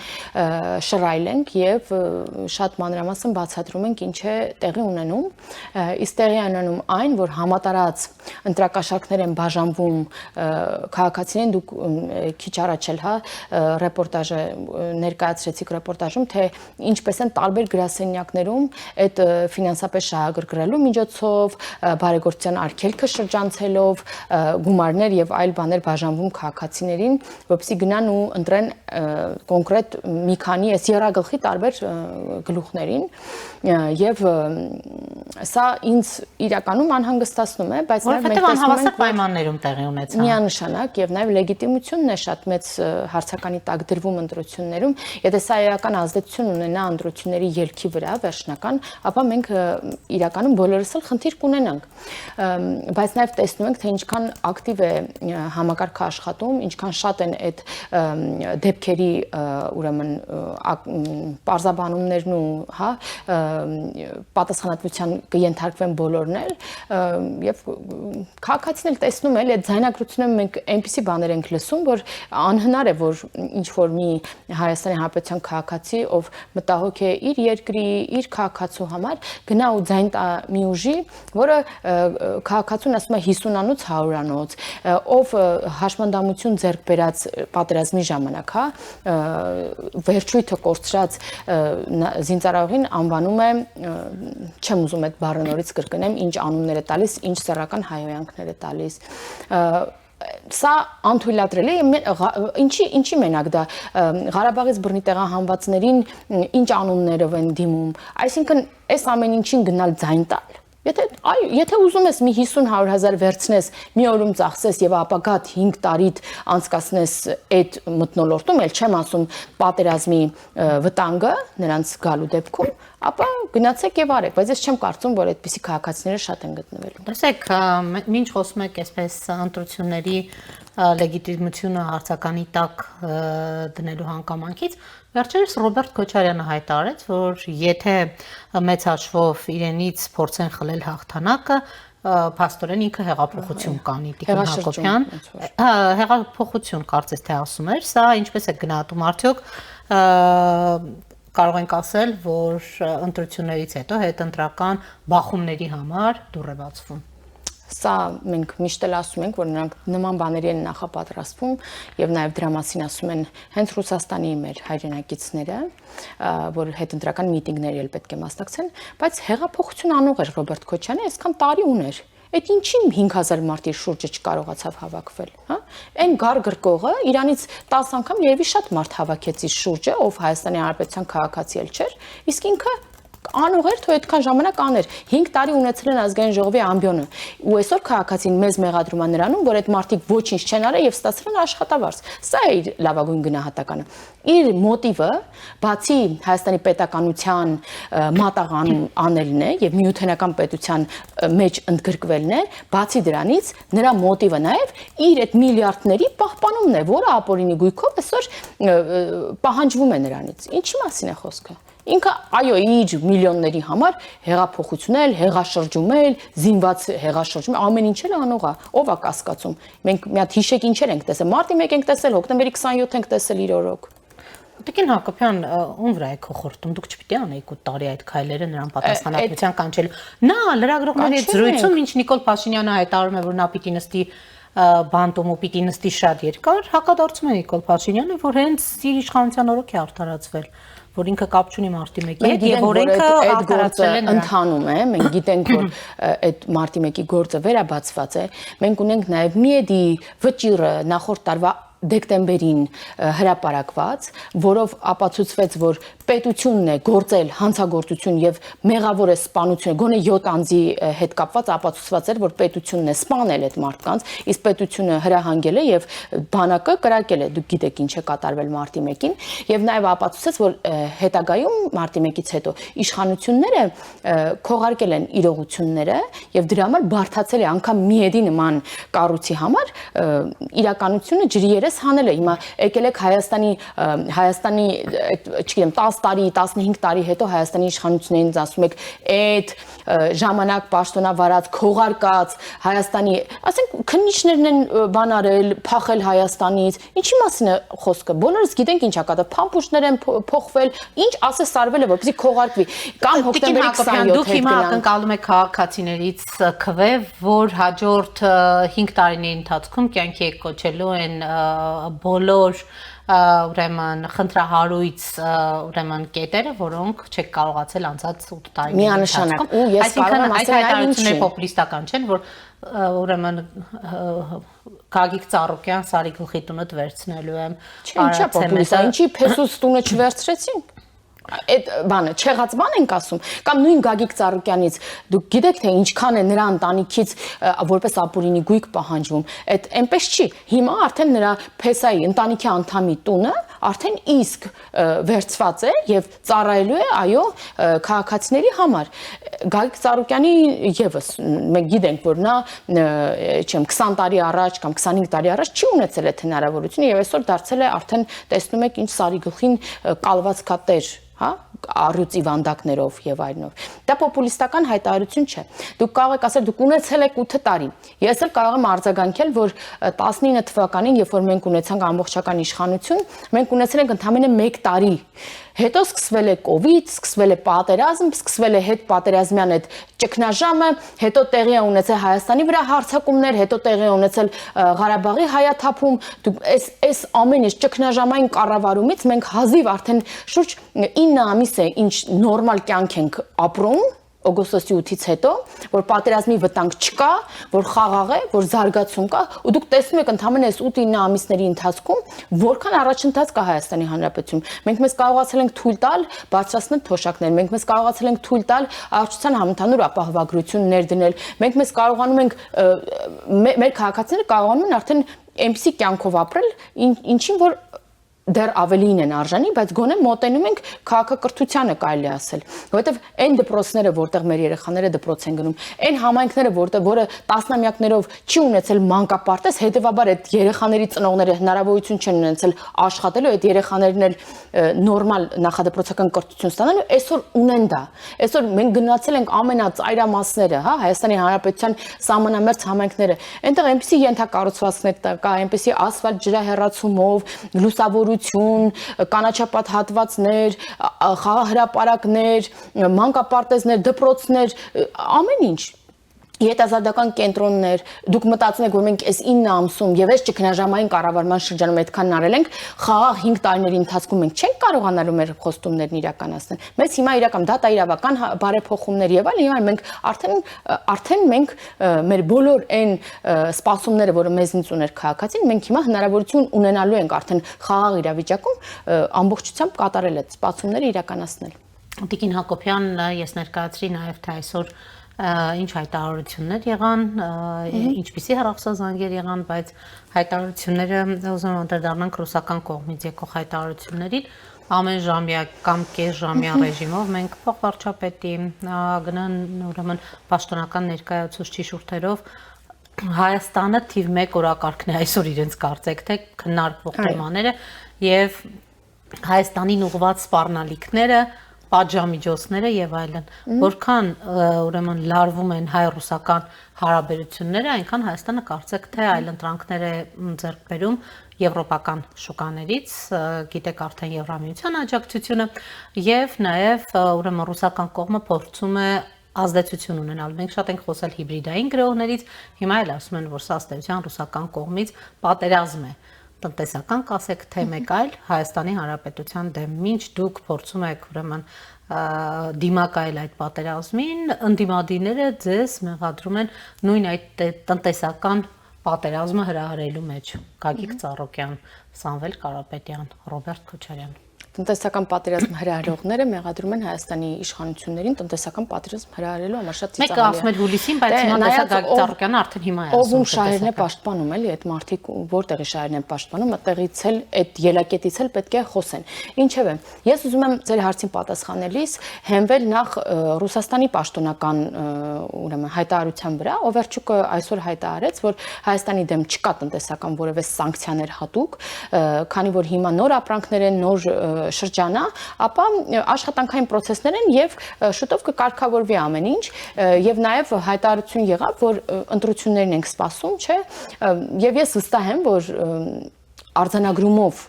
S5: շռայլ ենք եւ շատ մանրամասն բացատրում ենք ինչ է տեղի ունենում, իսկ տեղի ունենում այն, որ համատարած ընտրակաշառքներ են բաժանվում քաղաքացիներին, դուք քիչ առաջ էլ ռեպորտաժը ներկայացրեցիք ռեպորտաժում, թե ինչպես են տարբեր գրասենյակներում այդ ֆինանսապես շահագրգռելու միջոցով, բարեգործության արգելքը շրջանցելով, գումարներ եւ այլ բաներ բաժանվում քաղաքացիներին, որպեսզի գնան ու ընտրեն կոնկրետ մի քանի եռագլխի տարբեր գլուխներին եւ Սա ինձ իրականում անհանգստացնում է, բայց նաև
S2: որովհետև անհավասար պայմաններում տեղի ունեցան։
S5: Միանշանակ եւ նաև լեգիտիմությունն է շատ մեծ հարցականի տակ դրվում ընտրություններում, եթե սա իրական ազդեցություն ունենա ընտրությունների ելքի վրա վերջնական, ապա մենք իրականում բոլորս էլ խնդիր կունենանք։ Բայց նաև տեսնում ենք, թե ինչքան ակտիվ է համակարգը աշխատում, ինչքան շատ են այդ դեպքերի ուրեմն պարզաբանումներն ու հա պատասխանատվության կենթարկվեն բոլորն էլ եւ քաղաքացին էլ տեսնում է այդ ձայնագրությունը մենք այնպիսի բաներ ենք լսում, որ անհնար է որ ինչ որ մի Հայաստանի Հանրապետության քաղաքացի, ով մտահոգ է իր երկրի, իր քաղաքացու համար, գնա ու ձայն տա մի ուժի, որը քաղաքացուն ասում է 50-անոց 100-անոց, ով հաշմանդամություն ձեռք բերած պատերազմի ժամանակ, հա, վերջույթը կորցրած զինծառայողին անվանում է, չեմ ուզում այդ բառը նորից կրկնեմ, ինչ անուններ է տալիս, ինչ սեռական հայհոյանքներ է տալիս։ Սա անթույլատրելի է, ինչի մենակ դա Ղարաբաղից բռնի տեղահանվածներին ինչ անուններով են դիմում, այսինքն այս ամեն ինչին գնալ ձայն տալ։ Եթե ուզում ես մի 50-100 հազար վերցնես, մի օրում ծախսես եւ ապագա 5 տարիդ անցկացնես այդ մթնոլորտում, էլ չեմ ասում պատերազմի վտանգը նրանց գալու դեպքում, ապա գնացեք եւ արեք, բայց ես չեմ կարծում, որ այդպիսի քաղաքացիները շատ են գտնվելու։
S2: Տեսեք, ինչ խոսում եք այսպես ընտրությունների լեգիտիմությունը հարցականի տակ դնելու հանգամանքից, վերջերս Ռոբերտ Քոչարյանը հայտարարեց, որ եթե մեծ հաշվով իրենից փորձեն խլել հաղթանակը, փաստորեն ինքը հեղափոխություն կանի Տիկին Հակոբյան, հեղափոխություն կարծես թե ասում էր, սա ինչպես է գնահատում արդյոք կարող ենք ասել, որ ընտրություններից հետո հետընտրական բախումների համար դուռ է բացվում։
S5: Սա մենք միշտ էլ ասում ենք, որ նրանք նման բաների են նախապատրաստվում եւ նաեւ դրա մասին ասում են հենց Ռուսաստանի մեր հայրենակիցները, որ հետընտրական միտինգների էլ պետք է մասնակցեն, բայց հեղափոխություն անող էր Ռոբերտ Քոչյանը, այսքան տարի ուներ։ Այդ ինչին 5000 մարդի շուրջը չկարողացավ հավաքվել, հա? Այն գար գրկողը իրանից 10 անգամ երևի շատ մարդ հավաքեց իր շուրջը, ով Հայաստանի Հանրապետության քաղաքացի էլ չէր, իսկ ինքը անող էր, թե այդքան ժամանակ աներ 5 տարի ունեցել են ազգային ժողովի ամբիոնը ու այսօր քաղաքացին մեզ մեղադրում է նրանում, որ այդ մարդիկ ոչինչ չեն արել եւ ստացել են աշխատավարձ։ Սա է իր լավագույն գնահատականը։ Իր մոտիվը բացի Հայաստանի պետականության մատաղանում անելն է եւ միութենական պետության մեջ ընդգրկվելն է, բացի դրանից նրա մոտիվը նաեւ իր այդ միլիարդների պահպանումն է, որը ապօրինի գույքով այսօր պահանջվում է նրանից։ Ինչի մասին է խոսքը։ Ինքը այո իր միլիոնների համար հեղափոխությունել, հեղաշրջումել, զինված հեղաշրջում, ամեն ինչ էլ անող է, ով է կասկածում։ Մենք մի հատ հիշեք ինչեր ենք տեսել, մարտի 1 ենք տեսել, հոկտեմբերի 27 ենք տեսել իր օրոք։
S2: Տիկին Հակոբյան, ում վրա եք խորհրդում, դուք չպիտի անեիք 8 տարի այդ քայլերը նրան պատասխանատվության կանչելու։ Նա լրագրողների հետ զրույցում, ինչ Նիկոլ Փաշինյանը հայտարարում է, որ նա պիտի նստի բանտում ու պիտի նստի շատ երկար, հակադարձում է Նիկոլ Փաշինյանը, որ հենց իր իշխանության օրոք է արդարացվել, որ ինքը կապ չունի մարտի 1-ի հետ եւ որ ինքը արդարացել է նրան։ Ընդհանում
S5: է, մենք գիտենք, որ այդ մարտի 1-ի գործը վերաբացված է, մենք ունենք նաեւ Միեդի վճիռը նախորդ տարվա դեկտեմբերին հրապարակված, որով ապացուցվեց, որ պետությունն է գործել հանցագործություն եւ մեղավոր է սպանություն, գոնե 7 անձի հետ կապված ապացուցված էր, որ պետությունն է սպանել այդ մարդկանց, իսկ պետությունը հրահանգել է եւ բանակը կրակել է, դուք գիտեք ինչ է կատարվել մարտի 1-ին, եւ նաեւ ապացուցեց, որ հետագայում մարտի 1-ից հետո իշխանությունները քողարկել են իրողությունները եւ դրա համար բարթացել է անգամ Միեդի նման կառույցի համար իրականությունը ջրի հանել է, հիմա եկել եք Հայաստանի, չգիտեմ, 10 տարի, 15 տարի հետո Հայաստանի իշխանություններին ասում եք, այդ ժամանակ պաշտոնավարած, քողարկած Հայաստանի, ասենք, քննիչներն են բան արել, փախել Հայաստանից, ինչի մասին է խոսքը, բոլորս գիտենք ինչ ա կատարվել, փամփուշտներ են փոխվել, ինչ ասես արվել է, որպեսզի քողարկվի, կամ հոկտեմբերի 27
S2: դուք հիմա ակնկալում եք քաղաքացիներից քվեև, որ հաջորդ 5 տարիների ընթացքում կյանքի եք կոչելու են բոլոր ուրեմն խնդրահարույց ուրեմն կետերը, որոնք չեք կարողացել անցած 8 տարիների
S5: ընթացքում։ Ու ես կարող եմ ասել
S2: այդ հայտարարությունները պոպուլիստական չեն, որ ուրեմն Գագիկ Ծառուկյան Սարի գլխի տունը վերցնելու եմ։
S5: Ինչա պոպուլիստա, ինչի փեսուս տունը չվերցրեցին։ Այդ բանը չեղած բան ենք ասում կամ նույն Գագիկ Ծառուկյանից դուք գիտեք թե ինչքան է նրա ընտանիքից որպես ապուրինի գույք պահանջվում այդ այնպես չի հիմա արդեն նրա փեսայի ընտանիքի անդամի տունը արդեն իսկ վերցված է եւ ծառայելու է այո քաղաքացիների համար Գագիկ Ծառուկյանի եւս մենք գիտենք որ նա չեմ 20 տարի առաջ կամ 25 տարի առաջ չի ունեցել այդ հնարավորությունը եւ այսօր դարձել է արդեն տեսնում եք ինչ սարի գլխին կալված կատեր հա առյուծի վանդակներով եւ այլնով դա պոպուլիստական հայտարարություն չէ դուք կարող եք ասել դուք ունեցել եք 8 տարի ես էլ կարող եմ արձագանքել որ 19 թվականին երբ որ մենք ունեցանք ամբողջական իշխանություն մենք ունեցել ենք ընդամենը 1 տարի հետո սկսվել է կովիդ սկսվել է պատերազմ սկսվել է հետ պատերազմյան այդ ճգնաժամը հետո տեղի է ունեցել Հայաստանի վրա հարձակումներ հետո տեղի է ունեցել Ղարաբաղի հայաթափում այս ամեն ինչ ճգնաժամային կառավարումից մենք հազիվ արդեն շուրջ 9 ամիս է ինչ նորմալ կյանք ենք ապրում օգոստոսի 8-ից հետո որ պատերազմի վտանգ չկա որ խաղաղ է որ զարգացում կա ու դուք տեսնում եք ընդհանրապես այս 8-9 ամիսների ընթացքում որքան առաջընթաց կա Հայաստանի Հանրապետությունում մենք մեզ կարողացել ենք թույլ տալ բարձրացնել թոշակներ մենք մեզ կարողացել ենք թույլ տալ առողջության համընդհանուր ապահովագրություն ներդնել մենք մեզ կարողանում ենք մեր քաղաքացիները կարողանում են արդեն այնպիսի կյանքով ապրել ինչին որ դեռ ավելին են արժանի, բայց գոնե մոտենում ենք քաղաքակրթությանը կարելի ասել, որովհետև այն դպրոցները, որտեղ մեր երեխաները դպրոց են գնում, այն համայնքները, որը տասնամյակներով չի ունեցել մանկապարտեզ, հետևաբար այդ երեխաների ծնողները հնարավորություն չեն ունեցել աշխատելու, այդ երեխաներն էլ նորմալ նախադպրոցական կրթություն ստանալու, այսօր ունեն դա։ Այսօր մենք գնացել ենք ամենածայրամասները, հա, Հայաստանի Հանրապետության սահմանամերձ համայնքները, այնտեղ այնպիսի ենթակառուցվածքներ կա, այնպիսի ասֆալտ ջրահեռացումով, լուսավորություն, կանաչապատ հատվածներ, խաղահրապարակներ, մանկապարտեզներ, դպրոցներ, ամեն ինչ Ետազատական կենտրոններ, դուք մտածում եք, որ մենք այս 9 ամսում եւ այս ճգնաժամային կառավարման շրջանում այդքան արել ենք, խաղաղ 5 տարիների ընթացքում մենք չենք կարողանալու մեր խոստումներն իրականացնել։ Մեզ հիմա իրական դատաիրավական բարեփոխումներ եւ այլն, հիմա մենք արդեն մենք մեր բոլոր այն սպասումները, որը մեզնից ուներ քաղաքացին, մենք հիմա հնարավորություն ունենալու ենք արդեն խաղաղ իրավիճակում ամբողջությամբ կատարել այդ սպասումները իրականացնել։
S2: Տիկին Հակոբյան, ես ներկայացրի նաեւ թե այսօր ինչ հայտարարություններ եղան, ինչպիսի հեռախոսազանգեր եղան, բայց հայտարարությունները ուզում եմ անդրադառնանք ռուսական կողմից եկող հայտարարություններին, ամեն ժամյա կամ կեսժամյա ռեժիմով մենք փոխվարչապետի գնան ուրեմն պաշտոնական ներկայացուցչի շուրթերով Հայաստանը թիվ 1 օրակարգն է այսօր իրենց կարծեք թե քննարկվող թեմաները եւ Հայաստանին ուղղված սպառնալիքները պատժամիջոցները եւ այլն որքան ուրեմն լարվում են հայ-ռուսական հարաբերությունները այնքան Հայաստանը կարծեք թե այլընտրանքներ է ձեռք բերում եվրոպական շուկաներից գիտեք արդեն Եվրամիության աջակցությունը եւ նաեւ ուրեմն ռուսական կողմը փորձում է ազդեցություն ունենալ մենք շատ ենք խոսել հիբրիդային գրողներից հիմա էլ ասում են որ սա ըստ ռուսական կողմից պատերազմ է տնտեսական կասեք թե մեկ այլ Հայաստանի Հանրապետության դեմ ինչ դուք փորձում եք ուրեմն դիմակայել այդ պատերազմին ընդդիմադիրները ձեզ մեղադրում են նույն այդ տնտեսական պատերազմը հրահրելու մեջ Գագիկ Ծառուկյան, Սամվել Կարապետյան, Ռոբերտ Քոչարյան
S5: տնտեսական պատերազմ հրահրողները մեղադրում են Հայաստանի իշխանություններին տնտեսական պատերազմ հրահրելու համար շատ ծիծաղելի է։
S2: Մեկը ասում է հուլիսին, բայց հիմա տեսա Գագիկ Ծառուկյանը արդեն հիմա է ասում։
S5: Ով շահերն է պաշտպանում էլի, այդ մարդիկ որտեղի շահերն են պաշտպանում, այդտեղից էլ այդ ելակետից էլ պետք է խոսեն։ Ինչևէ, ես ուզում եմ ձեր հարցին պատասխանելիս հենվել նախ Ռուսաստանի պաշտոնական ուրեմն հայտարարության վրա, Օվերչուկը այսօր հայտարարեց, որ Հայաստանի դեմ չկա տնտեսական որևէ սանկցիաներ հատուկ, քանի որ հիմա նոր ապրանքներ են, նոր շրջանա, ապա աշխատանքային process-ներ են եւ շուտով կկարգավորվի ամեն ինչ եւ նաեւ հայտարարություն եղավ, որ ընտրություններն ենք սպասում, չէ, եւ ես վստահ եմ, որ արձանագրումով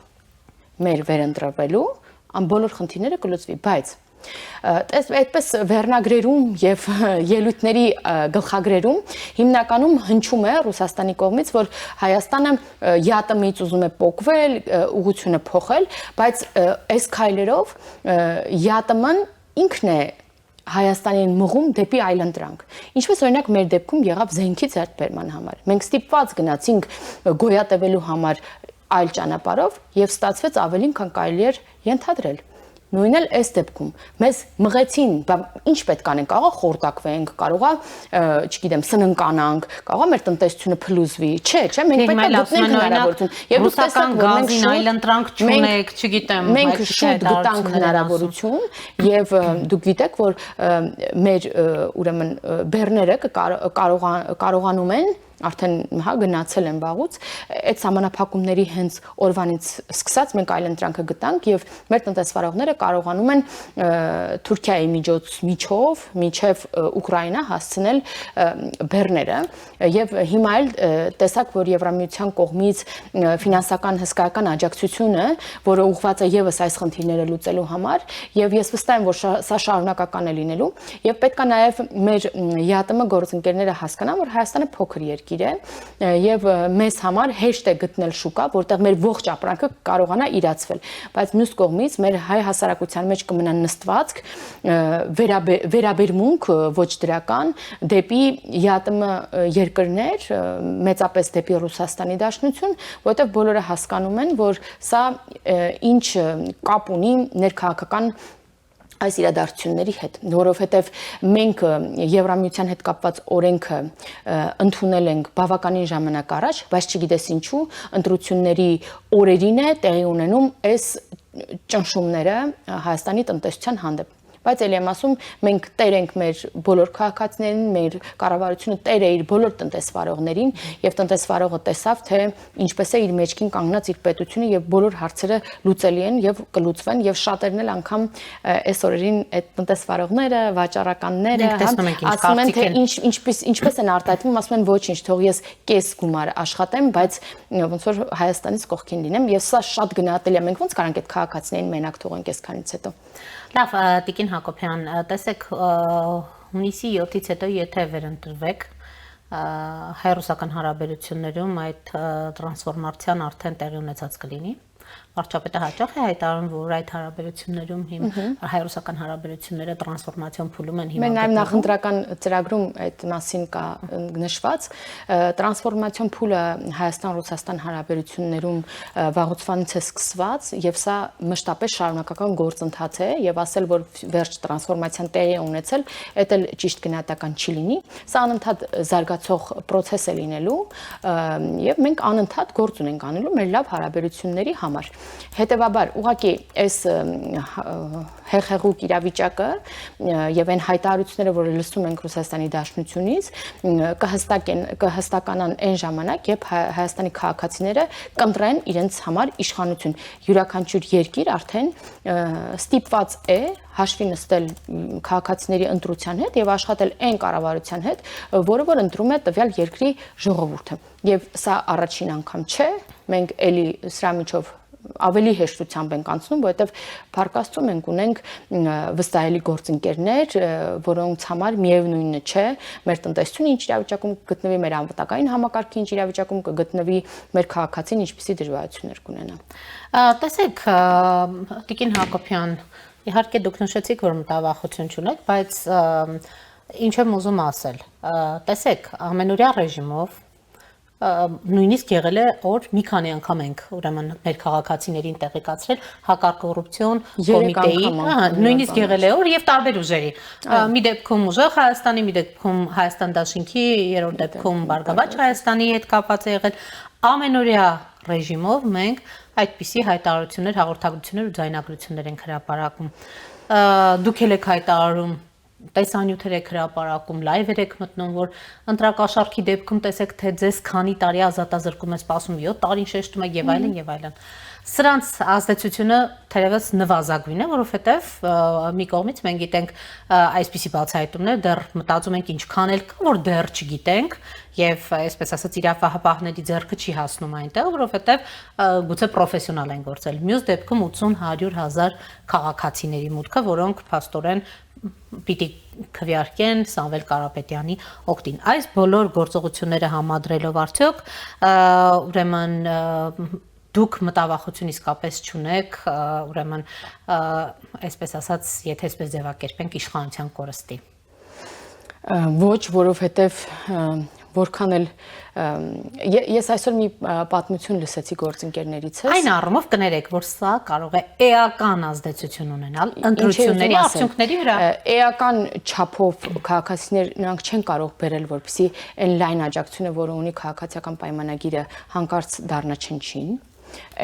S5: մեր վերընտրվելու բոլոր խնդիրները կլուծվի, բայց այդպես վերնագրերում եւ ելույթների գլխագրերում հիմնականում հնչում է Ռուսաստանի կողմից, որ Հայաստանը յատմից ուզում է փոխվել, ուղղությունը փոխել, բայց այս քայլերով յատմն ինքն է Հայաստանին մղում դեպի այլընտրանք։ Ինչպես օրինակ մեր դեպքում եղավ զենքի ձեռքբերման համար։ Մենք ստիպված գնացինք գոյատևելու համար այլ ճանապարհով եւ ստացվեց ավելին, քան կարելի էր ենթադրել։ Նույնն էլ այս դեպքում մեզ մղեցին, ինչ պետք անենք, կարող է խորտակվենք, կարող է, չգիտեմ, սննկանանք, կարող է մեր տնտեսությունը փլուզվի։ Չէ, մենք պետք է գտնենք հնարավորություն։ Եվ դուք տեսաք, որ մենք
S2: այլընտրանք չունենք, չգիտեմ,
S5: մենք շուտ գտանք հնարավորություն եւ դուք գիտեք, որ մեր ուրեմն բեռները կարողանում են արդեն գնացել են վաղուց, այդ սահմանափակումների հենց օրվանից սկսած մենք այլընտրանքը գտանք եւ մեր տնտեսվարողները կարողանում են Թուրքիայի միջով մինչեւ Ուկրաինա հասցնել բեռները եւ հիմա էլ տեսակ, որ Եվրամիության կողմից ֆինանսական հսկայական աջակցությունը, որը ուղղված է եւս այս խնդիրները լուծելու համար եւ ես վստահ եմ, որ սա շարունակական է լինելու եւ պետք է նաեւ մեր ԵԱՏՄ գործընկերները հասկանան, որ Հայաստանը փոքր երկիր է եւ մեզ համար հեշտ է գտնել շուկա, որտեղ մեր ողջ ապրանքը կարողանա իրացվել, բայց մյուս կողմից մեր հայ հասարակության մեջ կմնա նստվածք վերաբերմունք ոչ դրական դեպի ԵԱՏՄ երկրներ, մեծապես դեպի Ռուսաստանի Դաշնություն, որտեղ բոլորը հասկանում են, որ սա ինչ կապ ունի ներքաղաքական այս իրադարձությունների հետ, որովհետև մենք Եվրամիության հետ կապված օրենքը ընդունել ենք բավականին ժամանակ առաջ, բայց չգիտես ինչու, ընտրությունների օրերին է տեղի ունենում այս ճնշումները Հայաստանի տնտեսության հանդեպ։ Բայց ելի եմ ասում, մենք տեր ենք մեր բոլոր քաղաքացիներին, մեր կառավարությունը տեր է իր բոլոր տնտեսվարողներին եւ տնտեսվարողը տեսավ, թե ինչպես է իր մեջքին կանգնած իր պետությունը եւ բոլոր հարցերը լուծելի են եւ կլուծվեն եւ շատերն էլ անգամ այս օրերին այդ տնտեսվարողները, վաճառականները ասում են թե ինչպես են արտահայտվում, ասում են ոչինչ, թող ես կես գումար աշխատեմ, բայց ոնց որ Հայաստանից կողքին լինեմ եւ սա շատ գնահատելի է։ Մենք ոնց կարանք այդ քաղաքացիներին մենակ թողենք այսքանից հետո։
S2: Լավ, Տիկին Հակոբյան, տեսեք, հունիսի 7-ից հետո եթե վերընտրվեք հայ-ռուսական հարաբերություններում այդ տրանսֆորմացիան արդեն տեղի ունեցած կլինի։ Վարչապետը հաճախ է հայտարարում, որ այդ հարաբերություններում հայ-ռուսական հարաբերությունները տրանսֆորմացիոն փուլում են հիմա։
S5: Մենք նաև նախընտրական ծրագրում այդ մասին կա նշված, տրանսֆորմացիոն փուլը Հայաստան-Ռուսաստան հարաբերություններում վաղուց է սկսված եւ սա մշտապես շարունակական գործընթաց է եւ ասել, որ վերջ տրանսֆորմացիան տեղի է ունեցել, դա էլ ճիշտ գնահատական չի լինի։ Սա անընդհատ զարգացող process է լինելու եւ մենք անընդհատ գործ ունենք անելու մեր լավ հարաբերությունների համար։ Հետևաբար, ուղղակի այս հեղեղուկ իրավիճակը եւ այն հայտարարությունները, որ լսում ենք Ռուսաստանի Դաշնությունից, կհստականան այն ժամանակ, երբ Հայաստանի քաղաքացիները կընտրեն իրենց համար իշխանություն։ Յուրաքանչյուր երկիր արդեն ստիպված է հաշվի նստել քաղաքացիների ընտրության հետ եւ աշխատել այն կառավարության հետ, որը ընտրում է տվյալ երկրի ժողովուրդը։ Եվ սա առաջին անգամ չէ, մենք էլի սրա միջով ավելի հեշտությամբ ենք անցնում, որովհետև փառք մենք ունենք վստահելի գործընկերներ, որոնց համար միևնույնն չէ մեր տնտեսությունը ինչ իրավիճակում գտնվի, մեր անվտանգային համակարգը ինչ իրավիճակում կգտնվի, մեր քաղաքացին ինչպիսի դժվարություններ կունենա։
S2: Տեսեք, Տիկին Հակոբյան, իհարկե դուք նշեցիք, որ մտավախություն չունեք, բայց ինչ եմ ուզում ասել, տեսեք, ամենօրյա ռեժիմով նույնիսկ եղել է որ մի քանի անգամ ենք ուրեմն մեր քաղաքացիներին տեղեկացրել հակակոռուպցիոն կոմիտեի, նույնիսկ եղել է որ եւ տարբեր ուժերի։ Մի դեպքում ուժեղ Հայաստանի, մի դեպքում Հայաստան Դաշինքի, երրորդ դեպքում Բարգավաճ Հայաստանի հետ կապված է եղել։ Ամենօրյա ռեժիմով մենք այդպիսի հայտարարություններ, հաղորդագրություններ ու ձայնագրություններ ենք հրապարակում։ Դուք եք հայտարարում տեսանյութեր եք հրապարակում, լայվեր եք մտնում, որ ընտրակաշառքի դեպքում տեսեք, թե ձեզ քանի տարի ազատազրկում է սպասում, 7 տարին շեշտում եք եւ այլն եւ այլն։ Սրանց ազդեցությունը թերևս նվազագույն է, որովհետեւ մի կողմից մենք գիտենք այսպիսի բացահայտումներ, դեռ մտածում ենք ինչքան էլ կա, որ դեռ չգիտենք եւ այսպես ասած իրավապահների ձեռքը չի հասնում այնտեղ, որովհետեւ գուցե պրոֆեսիոնալ են գործել։ Մյուս դեպքում 80-100 հազար քաղաքացիների մուտքը, որոնք փաստորեն պիտի քվեարկեն Սամվել Կարապետյանի օգտին։ Այս բոլոր գործողությունները համադրելով արդյոք ուրեմն դուք մտավախություն իսկապես չունեք, ուրեմն այսպես ասած, եթե այսպես ձևակերպենք իշխանության կորստի։
S5: Ոչ, որովհետև որքան էլ ես այսօր մի պատմություն լսեցի գործընկերներիցս։
S2: Այն առումով կներեք, որ սա կարող է էական ազդեցություն ունենալ ընտրությունների արդյունքների վրա։
S5: Էական չափով քաղաքացիներ նրանք չեն կարող բերել, որպեսզի այն լայն աջակցությունը, որը ունի քաղաքացիական պայմանագիրը, հանկարծ դառնա չնչին։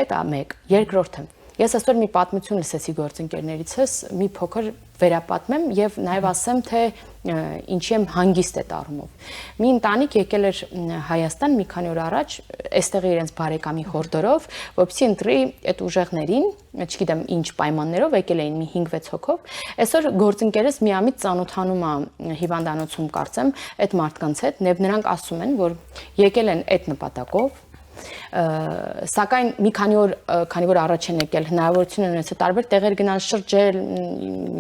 S5: Դա մեկ։ Երկրորդը, ես այսօր մի պատմություն լսեցի գործընկերներիցս, մի փոքր վերապատմեմ եւ նաեւ ասեմ, թե ինչի եմ հանգիստ այդ առումով։ Մի ընտանիք եկել էր Հայաստան մի քանի օր առաջ, այստեղ իրենց բարեկամի հորդորով, որպեսզի ընտրի այդ ուժեղներին, չգիտեմ ինչ պայմաններով, եկել էին մի 5-6 հոգով։ Այսօր գործընկերս միամիտ ծանոթանում է հիվանդանոցում կարծեմ այդ մարդկանց հետ, եւ նրանք ասում են, որ եկել են այդ նպատակով, սակայն մի քանի որ առաջ են եկել հնարավորություն ունեցել տարբեր տեղեր գնալ շրջել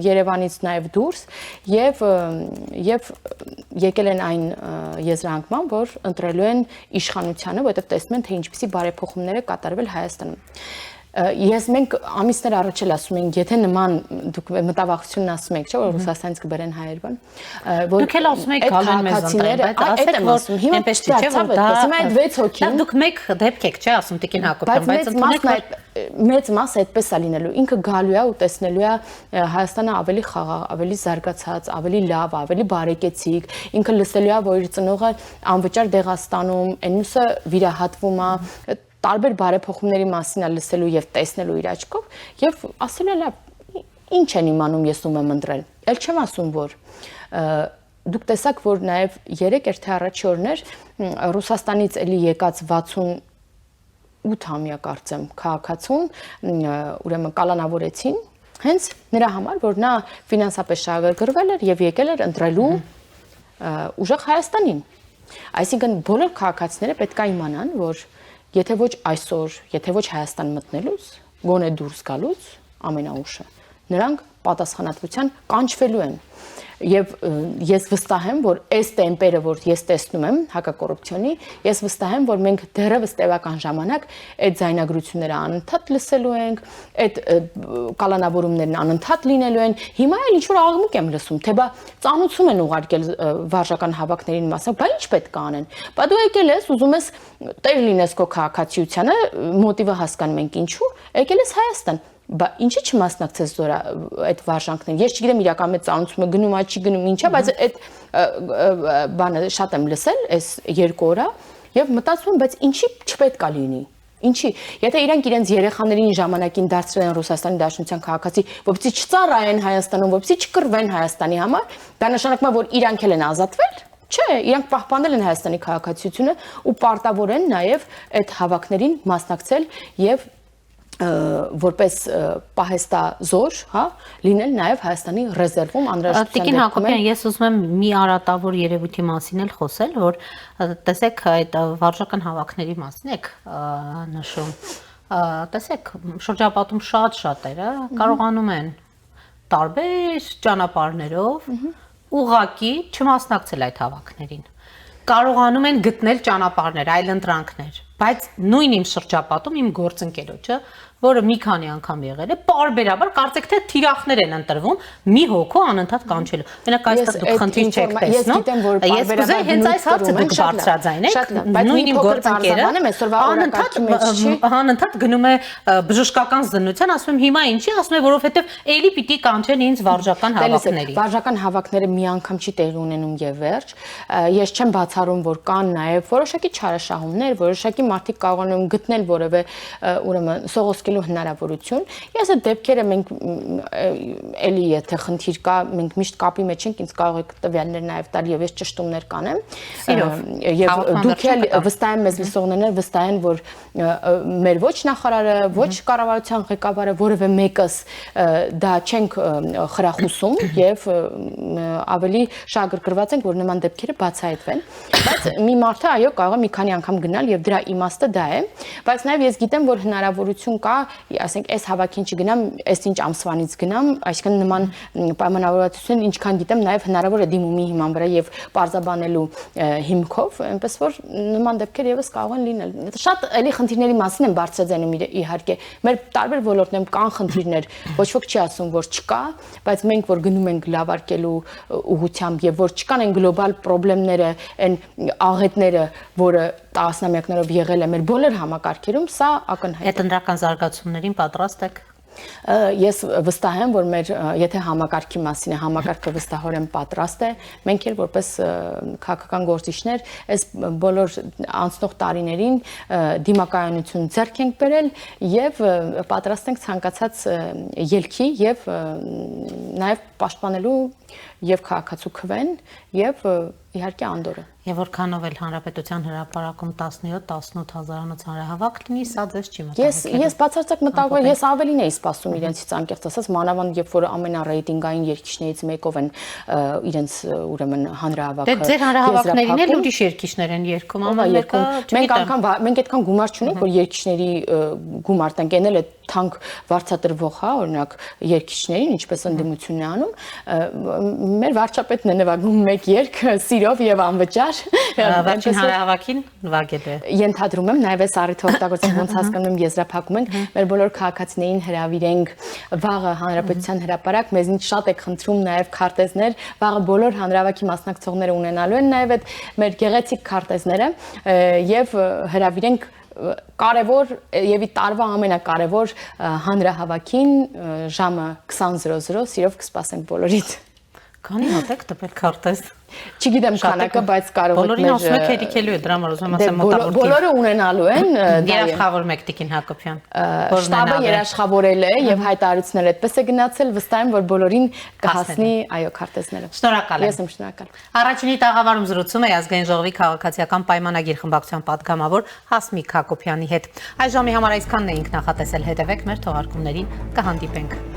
S5: Երևանից նաև դուրս եւ եկել են այն եզրահանգման, որ ընտրելու են իշխանությանը, որովհետեւ տեսնում են թե ինչպիսի բարեփոխումներ է կատարվել Հայաստանում։ Ես մենք ամիսներ առաջ էլ ասում ենք, եթե նման դուք մտավախությունն ասում եք, չէ՞ որ Ռուսաստանից կբերեն հայեր բան, որ
S2: դուք էլ ասում եք գալու մեզ ընտրել, բայց ասեք որ այնպես չէ որ դա
S5: այդ 6 հոգին
S2: դուք մեկ դեպք եք, չէ՞ ասում Տիկին Հակոբյան, բայց
S5: ընդունեք մեծ մասը այդպես է լինելու, ինքը գալու է ու տեսնելու է Հայաստանը ավելի խաղաղ, ավելի զարգացած, ավելի լավ, ավելի բարեկեցիկ, ինքը լսելու է որ իր ծնողը անվճար դեղաստանում, այն մյուսը վիրահատվում է տարբեր բարեփոխումների մասին է լսելու եւ տեսնելու իր աչքով եւ ասել է լավ ինչ են իմանում ես ում եմ ընտրել ել չեմ ասում որ դուք տեսաք որ նաեւ 3 թե առաջի օրներ Ռուսաստանից էլի եկած 68-ամյա կարծեմ քաղաքացուն ուրեմն կալանավորեցին հենց նրա համար որ նա ֆինանսապես շահագրգռվել էր եւ եկել էր ընտրելու ուժեղ Հայաստանին այսինքն բոլոր քաղաքացիները պետք է իմանան որ Եթե ոչ այսօր, եթե ոչ Հայաստան մտնելուց, գոնե դուրս գալուց ամենաուշը, նրանք պատասխանատվության կանչվելու են։ Եվ ես վստահ եմ, որ այս տեմպերը, որ ես տեսնում եմ հակակոռուպցիոնի, ես վստահ եմ, որ մենք դեռևս տևական ժամանակ այդ ձայնագրությունները անընդհատ լսելու ենք, այդ կալանավորումներն անընդհատ լինելու են։ Հիմա էլ ինչ-որ աղմուկ եմ լսում, թե բա ծանուցում են ուղարկել վարժական հավաքներին մասը, բա ինչ պետք է անեն։ Բա դու եկել ես, ուզում ես տեր լինես քո քաղաքացիությանը, մոտիվը հասկանում ենք ինչու, եկել ես Հայաստան։ Բա ինչի չմասնակցես զորա այդ վարժանքներին։ Ես չգիտեմ իրական մեծ ծանոթությունը գնում է, չի գնում, ինչա, բայց այդ բանը շատ եմ լսել այս 2 օրը եւ մտածում եմ, բայց ինչի չպետք է լինի։ Ինչի, եթե իրանք իրենց երեխաներին ժամանակին դարձրել են Ռուսաստանի Դաշնության քաղաքացի, որպեսզի չծառայեն Հայաստանում, որպեսզի չկռվեն Հայաստանի համար, դա նշանակում է, որ իրանք էլ են ազատվել։ Չէ, իրանք պահպանել են Հայաստանի քաղաքացիությունը ու պարտավոր են նաև այդ հավաքներին մասնակցել եւ որպես պահեստազոր, հա, լինել նաև Հայաստանի ռեզերվում անհրաժեշտության
S2: Տիկին Հակոբյան, ես ուզում եմ մի արատավոր երևույթի մասին էլ խոսել, որ տեսեք այդ վարժական հավաքների մասին եք նշում։ Տեսեք, շրջապատում շատ-շատերը կարողանում են տարբեր ճանապարհներով ուղղակի չմասնակցել այդ հավաքներին։ Կարողանում են գտնել ճանապարհներ, այլընտրանքներ, բայց նույն իմ շրջապատում իմ գործընկերոջը, որը մի քանի անգամ եղել է, պարբերաբար կարծեք թե թիրախներ են ընտրվում մի հոգու անընդհատ կանչելու։ Մենակ այստեղ դուք խնդիր չեք տեսնում։ Ես կուզեի հենց այս հարցը դուք բարձրաձայնեք, նույն իմ գործընկերը անընդհատ գնում է բժշկական զննության, ասում եմ հիմա ինչի, ասում է որովհետև էլի պիտի կանչեն ինձ վարժական հավաքների։
S5: Վարժական հավաքները մի անգամ չի տեղի ունենում եւ վերջ։ Ես չեմ բացառում, որ կան նաեւ որոշակի չարաշահումներ, որոշակի մարդիկ կարողանում են գտնել որևէ ուրեմն սողոսկելու հնարավորություն։ Ես այդ դեպքերը մենք էլի եթե խնդիր կա, մենք միշտ կապի մեջ ենք, ինձ կարող եք տվյալներ նաեւ տալ եւ ես ճշտումներ կանեմ։ Եվ դուք էլ վստահ եմ մեզ լսողներն վստահ են, որ մեր ոչ նախարարը, ոչ կառավարության ղեկավարը, որևէ մեկս դա չենք խրախուսում եւ ավելի շահագրգռված ենք, որ նման դեպքերը բացահայտվեն, բայց մի մարդը այո կարող է մի քանի անգամ գնալ եւ դրա իմաստը դա է, բայց նաեւ ես գիտեմ, որ հնարավորություն կա չկա, ասենք այս հավաքին չգնամ, այս ինչ ամսվանից գնամ, այսինքն նման պայմանավորվածություն ինչքան գիտեմ, նաև հնարավոր է դիմումի հիման վրա եւ պարզաբանելու հիմքով, այնպես որ նման դեպքեր եւս կարող են լինել։ Շատ էլի խնդիրների մասին են բարձրաձայնում իհարկե։ Մեր տարբեր ոլորտներում կան խնդիրներ, ոչ ոք չի ասում, որ չկա, բայց մենք որ գնում ենք լավարկելու ուղղությամբ եւ որ չկան այն գլոբալ խնդիրները, այն աղետները, որը տասնամյակներով եղել է մեր բոլոր համակարգերում, սա ակնհայտ է։
S2: Այդ ընտրական զարգացումներին պատրաստ եք։
S5: Ես վստահ եմ, որ մեր եթե համակարգի մասին է, համակարգը վստահորեն պատրաստ է, մենք էլ որպես քաղաքական գործիչներ այս բոլոր անցնող տարիներին դիմակայունություն ձեռք ենք բերել եւ պատրաստ ենք ցանկացած ելքի եւ նաեւ պաշտպանելու եւ քաղաքացու քվեն եւ իհարկե անդորը։
S2: Եվ որքանով էլ հանրապետության հրապարակում 17-18 հազարանոց հանրահավաք լինի, սա ձեզ չի մտահոգել։
S5: Ես բացարձակ մտահոգվել, ես ավելին էի սպասում իրենցից անկեղծ ասած, մանավանդ երբ որ ամենառեյտինգային երկիչներից մեկով են իրենց ուրեմն հանրահավաքը։
S2: Դե ձեր հանրահավաքներին էլ ուրիշ երկիչներ են երգում,
S5: մենք այդքան գումար չունենք, որ երկիչների գումար տանք, այնել է թանկ վարձատրվող, հա, օրինակ երկիչներին, ինչպես ընդդիմությունն է անում, մեր վարչապետն է նվագում մեկ երգ սիրով եւ անվճար։
S2: Վերջին հանրահավաքին նվագել է։
S5: Ենթադրում եմ, նաեւ այս առիթը օգտագործենք, ոնց հասկանում եմ, եզրափակում ենք, մեր բոլոր քաղաքացիներին հրավիրենք վաղը հանրապետության հրապարակ, մեզնից շատ եք խնդրում նաեւ քարտեզներ, վաղը բոլոր հանրահավաքի մասնակցողները ունենալու են նաեւ այդ մեր գեղեցիկ քարտեզները եւ հրավիրենք կարևոր եւ ի տարվա ամենակարևոր հանրահավաքին ժամը 20:00 սիրով կսպասենք բոլորիդ։
S2: Քանի հատ եք տպել քարտեզ։
S5: Չգիտեմ քանակը, բայց կարող եք
S2: բոլորին ասում եք հերիքելու է, դրա համար ուզում ասեմ մոտավորին։
S5: Բոլորը ունենալու են,
S2: երաշխավոր մեկ Տիկին Հակոբյան։
S5: Շտաբը երաշխավորել է եւ հայտարարությունները այդպես է գնացել, վստահ եմ, որ բոլորին կհասնի, այո, քարտեզները։
S2: Շնորհակալ եմ։
S5: Ես եմ շնորհակալ։
S2: Առաջինի տաղավարում զրուցում է Ազգային ժողովի քաղաքացիական պայմանագիր խմբակցության պատգամավոր Հասմիկ Հակոբյանի հետ։ Այս ժամի համար այսքանն էինք նախատեսել, հետևեք մեր թողարկումներին, կհանդիպենք։